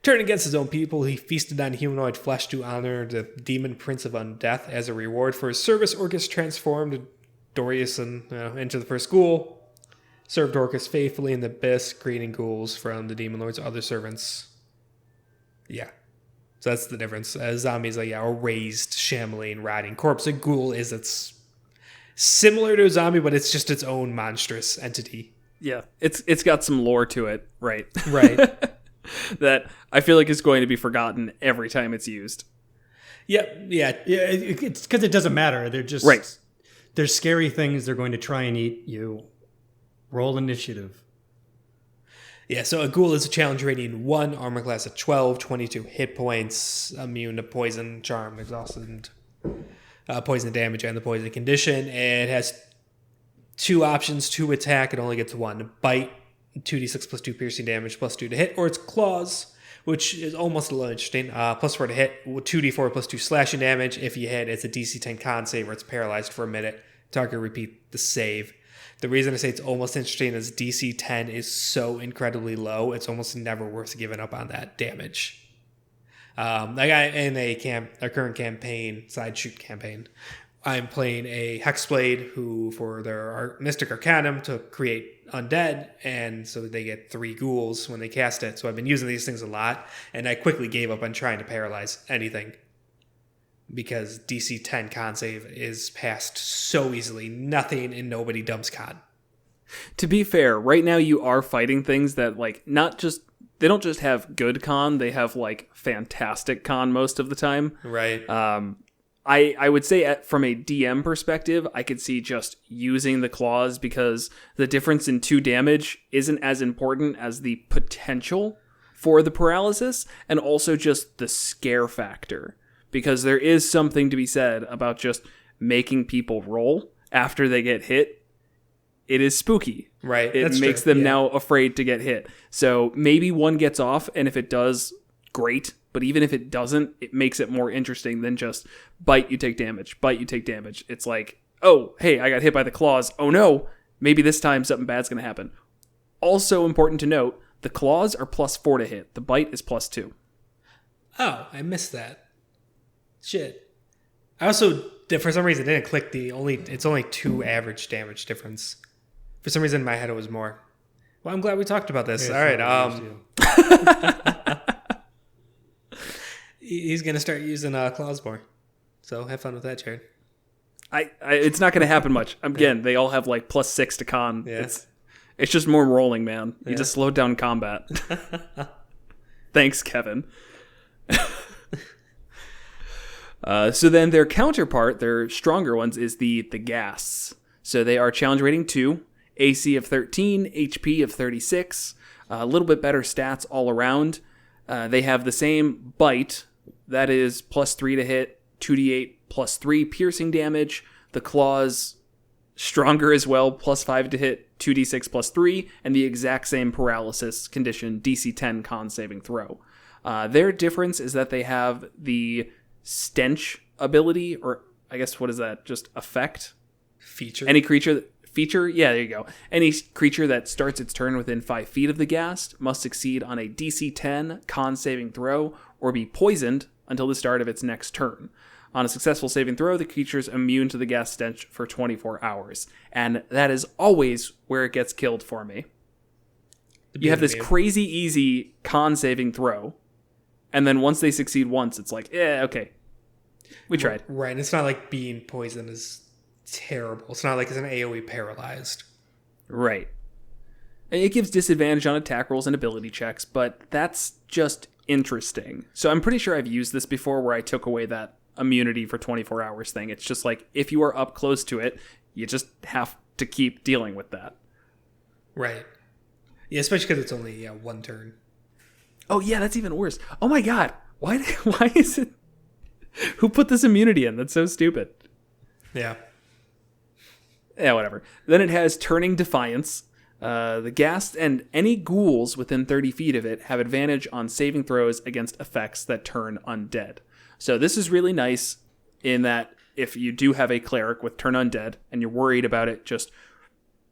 Turned against his own people, he feasted on humanoid flesh to honor the demon prince of undeath. As a reward for his service, Orcus transformed Dorison into the first ghoul. Served Orcus faithfully in the abyss, creating ghouls from the demon lord's other servants. Yeah. So that's the difference. Zombies like a raised, shambling, rotting corpse. A ghoul is it's similar to a zombie, but it's just its own monstrous entity. Yeah. It's got some lore to it, right? Right. That I feel like is going to be forgotten every time it's used. Yep. Yeah. Yeah, it's because it doesn't matter. They're just Right. They're scary things. They're going to try and eat you. Roll initiative. Yeah, so a ghoul is a challenge rating 1, armor class of 12, 22 hit points, immune to poison, charm, exhausted, poison damage, and the poison condition. It has 2 options to attack. It only gets 1. Bite, 2d6 plus 2 piercing damage, plus 2 to hit, or its claws, which is almost a little interesting. Plus 4 to hit, 2d4 plus 2 slashing damage. If you hit, it's a DC 10 con save, or it's paralyzed for a minute. Target repeat the save. The reason I say it's almost interesting is DC 10 is so incredibly low, it's almost never worth giving up on that damage. Like in a current campaign, side shoot campaign, I'm playing a Hexblade who, for their Mystic Arcanum, to create undead, and so they get 3 ghouls when they cast it. So I've been using these things a lot, and I quickly gave up on trying to paralyze anything. Because DC 10 con save is passed so easily. Nothing and nobody dumps con. To be fair, right now you are fighting things that like they don't just have good con, they have like fantastic con most of the time. Right. I would say from a DM perspective, I could see just using the claws because the difference in 2 damage isn't as important as the potential for the paralysis and also just the scare factor. Because there is something to be said about just making people roll after they get hit. It is spooky, Right. It makes them now afraid to get hit. So maybe one gets off, and if it does, great. But even if it doesn't, it makes it more interesting than just bite, you take damage, bite, you take damage. It's like, oh, hey, I got hit by the claws. Oh no, maybe this time something bad's going to happen. Also important to note, the claws are +4 to hit. The bite is +2. Oh, I missed that. Shit. I also, for some reason, didn't click it's only 2 average damage difference. For some reason, in my head, it was more. Well, I'm glad we talked about this. All right. He's going to start using claws more. So have fun with that, Jared. It's not going to happen much. Again, they all have like +6 to con. Yeah. It's just more rolling, man. You just slowed down combat. Thanks, Kevin. So then their counterpart, their stronger ones, is the ghasts. So they are challenge rating 2, AC of 13, HP of 36, a little bit better stats all around. They have the same bite, that is +3 to hit, 2d8 +3 piercing damage. The claws, stronger as well, +5 to hit, 2d6 +3, and the exact same paralysis condition, DC 10 con saving throw. Their difference is that they have the stench ability, or I guess what is that? Just effect? Feature? Feature? Yeah, there you go. Any creature that starts its turn within 5 feet of the ghast must succeed on a DC 10 con saving throw or be poisoned until the start of its next turn. On a successful saving throw, the creature is immune to the ghast stench for 24 hours. And that is always where it gets killed for me. You have this crazy easy con saving throw, and then once they succeed once, it's like, okay. We tried. Right, and it's not like being poisoned is terrible. It's not like it's an AoE paralyzed. Right. And it gives disadvantage on attack rolls and ability checks, but that's just interesting. So I'm pretty sure I've used this before where I took away that immunity for 24 hours thing. It's just like, if you are up close to it, you just have to keep dealing with that. Right. Yeah, especially because it's only one turn. Oh yeah, that's even worse. Oh my god, why is it... Who put this immunity in? That's so stupid. Yeah. Yeah, whatever. Then it has Turning Defiance. The ghast and any ghouls within 30 feet of it have advantage on saving throws against effects that turn undead. So this is really nice in that if you do have a cleric with Turn Undead and you're worried about it just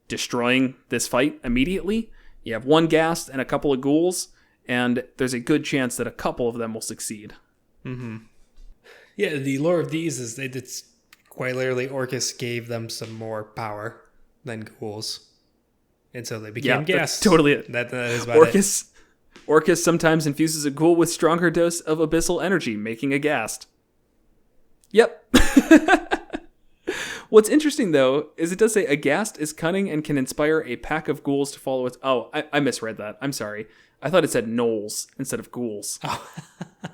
destroying this fight immediately, you have one ghast and a couple of ghouls, and there's a good chance that a couple of them will succeed. Mm-hmm. Yeah, the lore of these is it's quite literally Orcus gave them some more power than ghouls. And so they became ghasts. Totally it. That is about it. Orcus sometimes infuses a ghoul with stronger dose of abyssal energy, making a ghast. Yep. What's interesting, though, is it does say a ghast is cunning and can inspire a pack of ghouls to follow its... Oh, I misread that. I'm sorry. I thought it said gnolls instead of ghouls. Oh.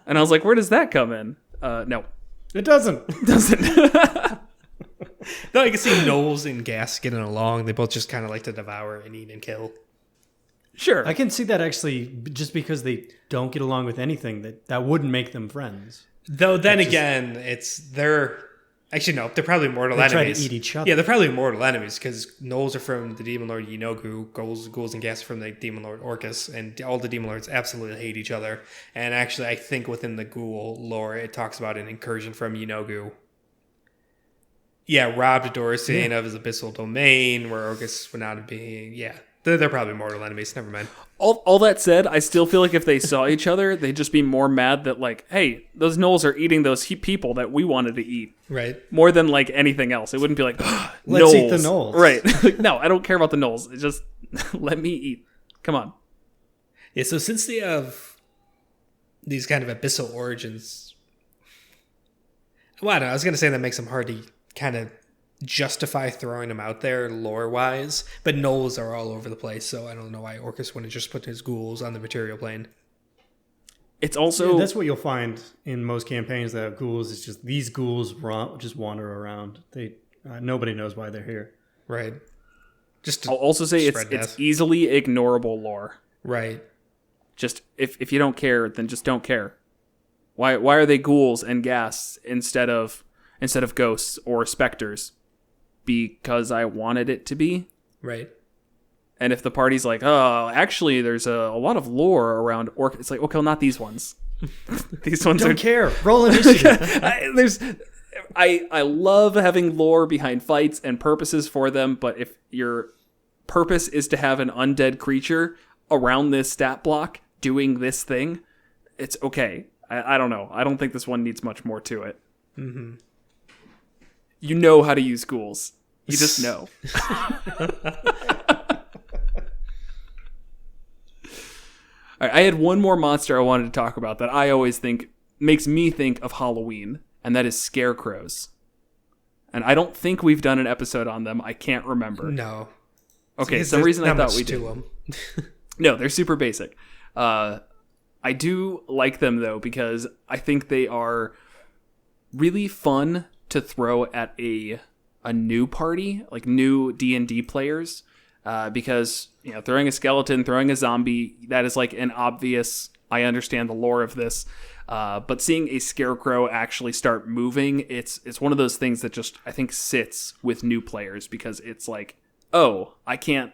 And I was like, where does that come in? No. It doesn't. It doesn't. No, you can see gnolls and ghasts getting along. They both just kind of like to devour and eat and kill. Sure. I can see that actually, just because they don't get along with anything, that wouldn't make them friends. Though then again, they're probably mortal enemies. They try to eat each other. Yeah, they're probably mortal enemies because gnolls are from the Demon Lord Yenogu, ghouls and ghasts are from the Demon Lord Orcus, and all the Demon Lords absolutely hate each other. And actually, I think within the ghoul lore, it talks about an incursion from Yenogu. Yeah, robbed Dorian of his abyssal domain, where Orcus went out of being. Yeah, they're probably mortal enemies. Never mind. All that said, I still feel like if they saw each other, they'd just be more mad that, like, hey, those gnolls are eating those people that we wanted to eat. Right. More than, like, anything else. It wouldn't be like, let's eat the gnolls. Right. Like, no, I don't care about the gnolls. It's just, let me eat. Come on. Yeah, so since they have these kind of abyssal origins, well, I don't know, I was going to say that makes them hard to kind of justify throwing them out there lore-wise, but gnolls are all over the place, so I don't know why Orcus wouldn't just put his ghouls on the material plane. It's also... Yeah, that's what you'll find in most campaigns that have ghouls. It's just these ghouls just wander around. They nobody knows why they're here. Right. I'll also say it's easily ignorable lore. Right. Just, if you don't care, then just don't care. Why are they ghouls and ghasts instead of ghosts or specters? Because I wanted it to be. Right. And if the party's like, oh, actually, there's a lot of lore around orc, it's like, okay, well, not these ones. These ones Don't care. Roll initiative. I love having lore behind fights and purposes for them, but if your purpose is to have an undead creature around this stat block doing this thing, it's okay. I don't know. I don't think this one needs much more to it. Mm-hmm. You know how to use ghouls. You just know. All right, I had one more monster I wanted to talk about that I always think makes me think of Halloween, and that is scarecrows. And I don't think we've done an episode on them. I can't remember. No. Okay, some reason I thought we did. did. No, they're super basic. I do like them, though, because I think they are really fun to throw at a new party, like new D&D players. Because, throwing a skeleton, throwing a zombie, that is like an obvious, I understand the lore of this. But seeing a scarecrow actually start moving, it's one of those things that just, I think, sits with new players, because it's like, oh, I can't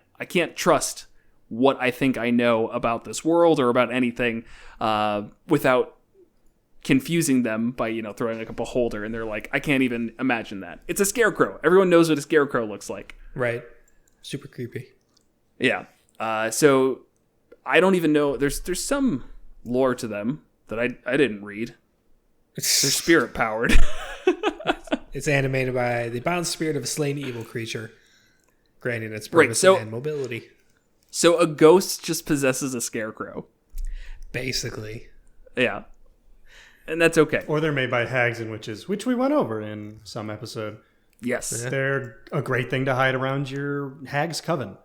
trust what I think I know about this world or about anything without confusing them by, throwing like a beholder, and they're like, I can't even imagine that. It's a scarecrow. Everyone knows what a scarecrow looks like. Right. Super creepy. Yeah. So I don't even know. There's some lore to them that I didn't read. They're spirit powered. It's animated by the bound spirit of a slain evil creature, granting its purpose and mobility. So a ghost just possesses a scarecrow. Basically. Yeah. And that's okay. Or they're made by hags and witches, which we went over in some episode. Yes. They're a great thing to hide around your hag's coven,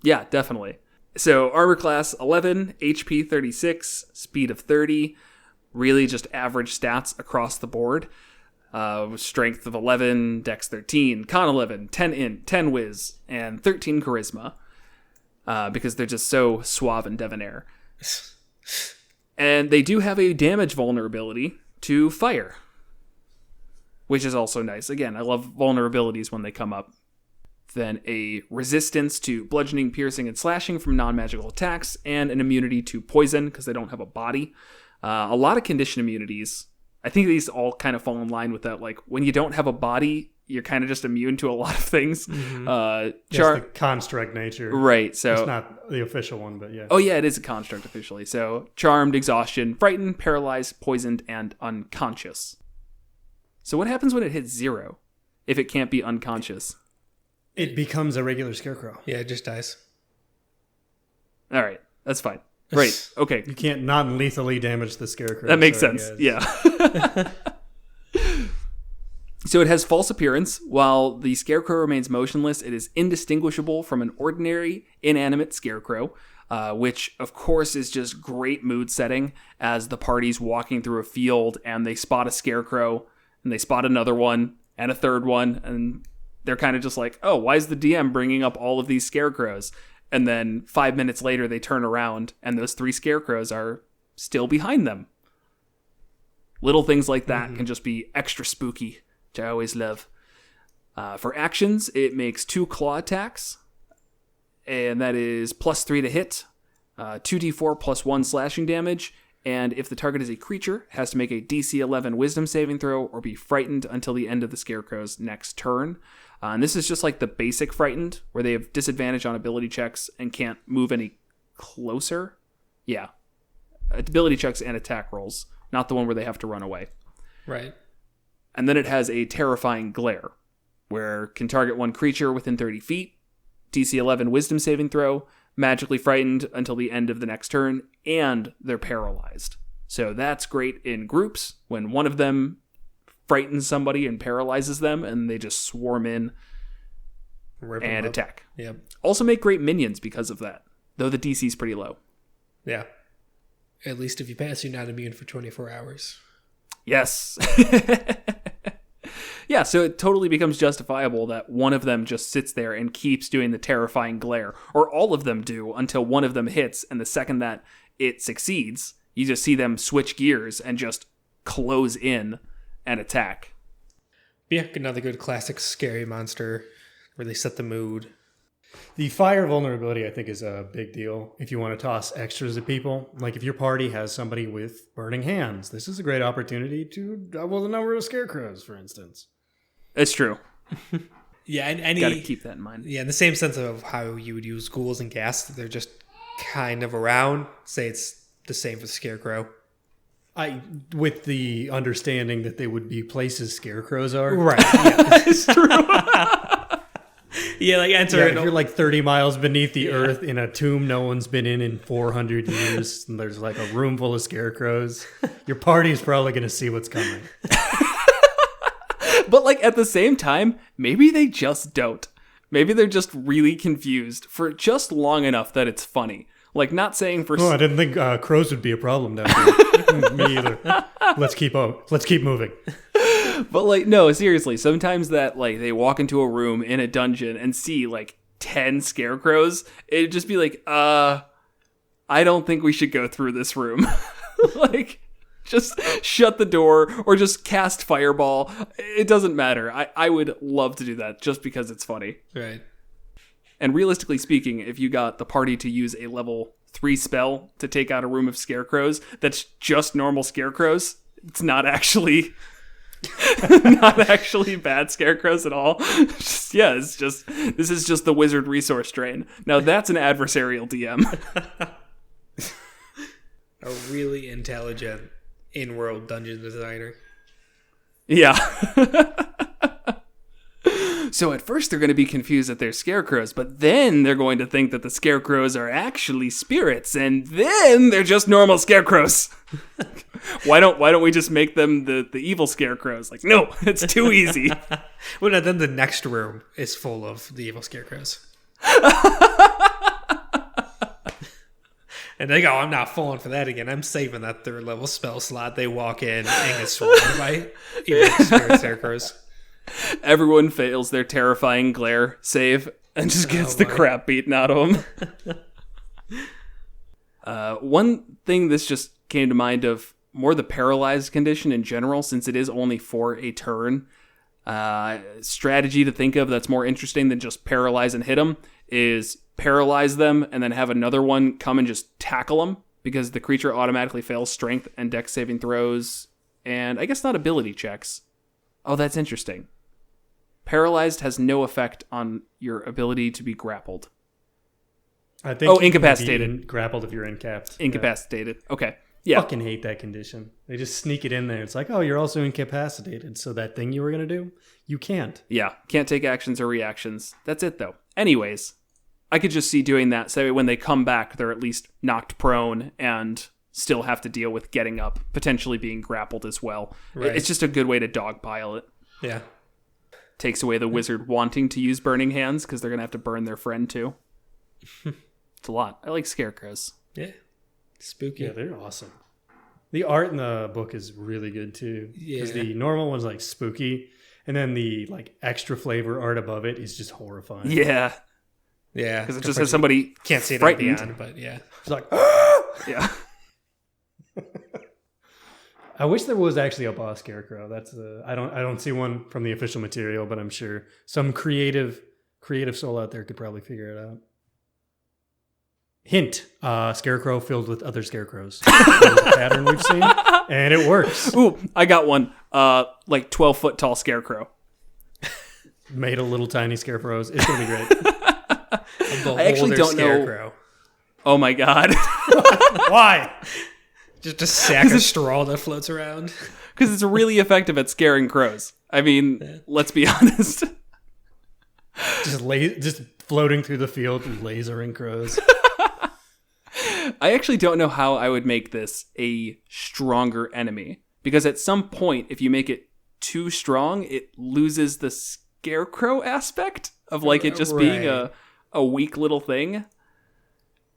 Yeah, definitely. So armor class 11, HP 36, speed of 30, really just average stats across the board. Strength of 11, dex 13, con 11, 10 int, 10 whiz, and 13 charisma. Because they're just so suave and debonair. And they do have a damage vulnerability to fire, which is also nice. Again, I love vulnerabilities when they come up. Then a resistance to bludgeoning, piercing, and slashing from non-magical attacks, and an immunity to poison because they don't have a body. A lot of condition immunities. I think these all kind of fall in line with that. Like, when you don't have a body, you're kind of just immune to a lot of things. Mm-hmm. The construct nature. Right, so... It's not the official one, but yeah. Oh yeah, it is a construct officially. So, charmed, exhaustion, frightened, paralyzed, poisoned, and unconscious. So what happens when it hits 0 if it can't be unconscious? It becomes a regular scarecrow. Yeah, it just dies. All right, that's fine. Great. Okay. You can't non-lethally damage the scarecrow. That makes sense. Yeah. So it has false appearance. While the scarecrow remains motionless, it is indistinguishable from an ordinary inanimate scarecrow, which, of course, is just great mood setting as the party's walking through a field and they spot a scarecrow and they spot another one and a third one, and they're kind of just like, oh, why is the DM bringing up all of these scarecrows? And then 5 minutes later, they turn around, and those 3 scarecrows are still behind them. Little things like that can just be extra spooky, which I always love. For actions, it makes 2 claw attacks, and that is +3 to hit, 2d4 plus 1 slashing damage, and if the target is a creature, it has to make a DC 11 wisdom saving throw or be frightened until the end of the scarecrow's next turn. And this is just like the basic frightened, where they have disadvantage on ability checks and can't move any closer. Yeah. Ability checks and attack rolls, not the one where they have to run away. Right. And then it has a terrifying glare, where can target one creature within 30 feet, DC 11 wisdom saving throw, magically frightened until the end of the next turn, and they're paralyzed. So that's great in groups when one of them frightens somebody and paralyzes them, and they just swarm in and attack. Yep. Also make great minions because of that, though the DC is pretty low. Yeah. At least if you pass, you're not immune for 24 hours. Yes. Yeah, so it totally becomes justifiable that one of them just sits there and keeps doing the terrifying glare, or all of them do until one of them hits, and the second that it succeeds, you just see them switch gears and just close in and attack. Yeah, another good classic scary monster, really set the mood. The fire vulnerability, I think, is a big deal if you want to toss extras at people. Like if your party has somebody with burning hands, this is a great opportunity to double the number of scarecrows, for instance. It's true. Yeah, and Got to keep that in mind. Yeah, in the same sense of how you would use ghouls and ghast, they're just kind of around. Say it's the same for the scarecrow. With the understanding that they would be places scarecrows are. Right. Yeah. It's true. Yeah, like enter. Yeah, if you're like 30 miles beneath the earth in a tomb no one's been in 400 years, and there's like a room full of scarecrows, your party's probably going to see what's coming. But like at the same time, maybe they just don't. Maybe they're just really confused for just long enough that it's funny. Like not saying for. Oh, I didn't think crows would be a problem down here. Me either. Let's keep moving. But like no, seriously, sometimes that like they walk into a room in a dungeon and see like 10 scarecrows, it'd just be like, I don't think we should go through this room. Like just shut the door or just cast fireball. It doesn't matter. I would love to do that just because it's funny. Right. And realistically speaking, if you got the party to use a level 3 spell to take out a room of scarecrows, that's just normal scarecrows. It's not actually bad scarecrows at all. This is just the wizard resource drain. Now that's an adversarial DM. A really intelligent in-world dungeon designer. Yeah. So at first they're going to be confused that they're scarecrows, but then they're going to think that the scarecrows are actually spirits, and then they're just normal scarecrows. Why don't we just make them the evil scarecrows? Like, no, it's too easy. Well, no, then the next room is full of the evil scarecrows. And they go, I'm not falling for that again. I'm saving that 3rd level spell slot. They walk in and get surrounded by evil scarecrows. Everyone fails their terrifying glare save and just gets the crap beaten out of them. One thing this just came to mind of more the paralyzed condition in general, since it is only for a turn. Strategy to think of that's more interesting than just paralyze and hit them is paralyze them and then have another one come and just tackle them, because the creature automatically fails strength and dex saving throws and I guess not ability checks. Oh, that's interesting. Paralyzed has no effect on your ability to be grappled. I think incapacitated. Grappled if you're incapped. Incapacitated. Yeah. Okay. Yeah. Fucking hate that condition. They just sneak it in there. It's like, oh, you're also incapacitated. So that thing you were going to do, you can't. Yeah. Can't take actions or reactions. That's it, though. Anyways, I could just see doing that. So when they come back, they're at least knocked prone and still have to deal with getting up, potentially being grappled as well. Right. It's just a good way to dogpile it. Yeah. Takes away the wizard wanting to use burning hands because they're going to have to burn their friend too. It's a lot. I like scarecrows. Yeah. Spooky. Yeah, they're awesome. The art in the book is really good too. Yeah. Because the normal one's like spooky, and then the like extra flavor art above it is just horrifying. Yeah. Yeah. Because it just has somebody can't see it frightened. on, but yeah. It's like, yeah. I wish there was actually a boss scarecrow. That's I don't see one from the official material, but I'm sure some creative soul out there could probably figure it out. Hint: scarecrow filled with other scarecrows. The pattern we've seen, and it works. Ooh, I got one. Like 12-foot tall scarecrow. Made of little tiny scarecrows. It's gonna be great. I actually don't know. Oh my god! Why? Just a sack of straw that floats around. Because it's really effective at scaring crows. I mean, let's be honest. Just floating through the field, lasering crows. I actually don't know how I would make this a stronger enemy. Because at some point, if you make it too strong, it loses the scarecrow aspect of like it just being a weak little thing.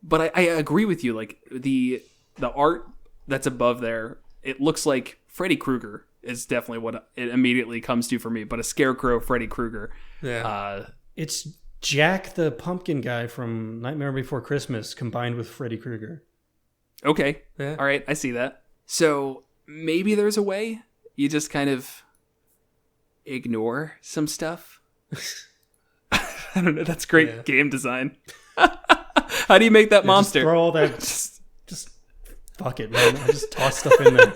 But I agree with you. Like the art that's above there, it looks like Freddy Krueger is definitely what it immediately comes to for me. But a scarecrow Freddy Krueger. Yeah. It's Jack the pumpkin guy from Nightmare Before Christmas combined with Freddy Krueger. Okay. Yeah. All right. I see that. So maybe there's a way you just kind of ignore some stuff. I don't know. That's great game design. How do you make that monster? Just throw all that. Just fuck it, man. I just toss stuff in there.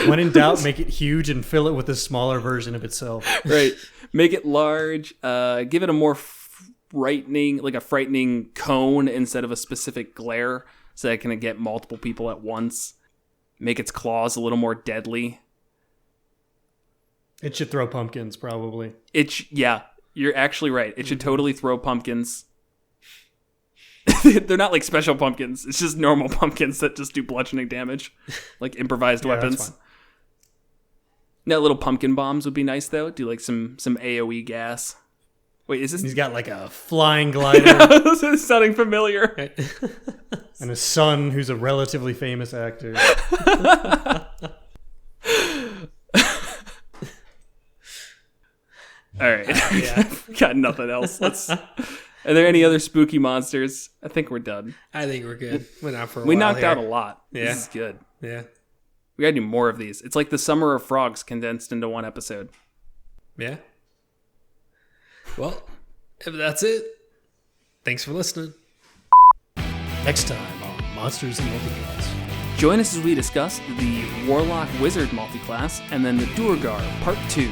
When in doubt, make it huge and fill it with a smaller version of itself. Right. Make it large. Give it a more frightening cone instead of a specific glare, so that it can get multiple people at once. Make its claws a little more deadly. It should throw pumpkins, probably. Yeah, you're actually right. It should totally throw pumpkins. They're not like special pumpkins. It's just normal pumpkins that just do bludgeoning damage, like improvised weapons. That's fine. Now, little pumpkin bombs would be nice, though. Do like some AoE gas. Wait, is this? He's got like a flying glider. This is sounding familiar. And a son who's a relatively famous actor. All right. Got nothing else. Are there any other spooky monsters? I think we're done. I think we're good. Went out for a while. We knocked here. out a lot. Yeah. This is good. Yeah. We gotta do more of these. It's like the Summer of Frogs condensed into one episode. Yeah. Well, if that's it, thanks for listening. Next time on Monsters Multiclass. Join us as we discuss the Warlock Wizard multiclass and then the Duergar Part 2.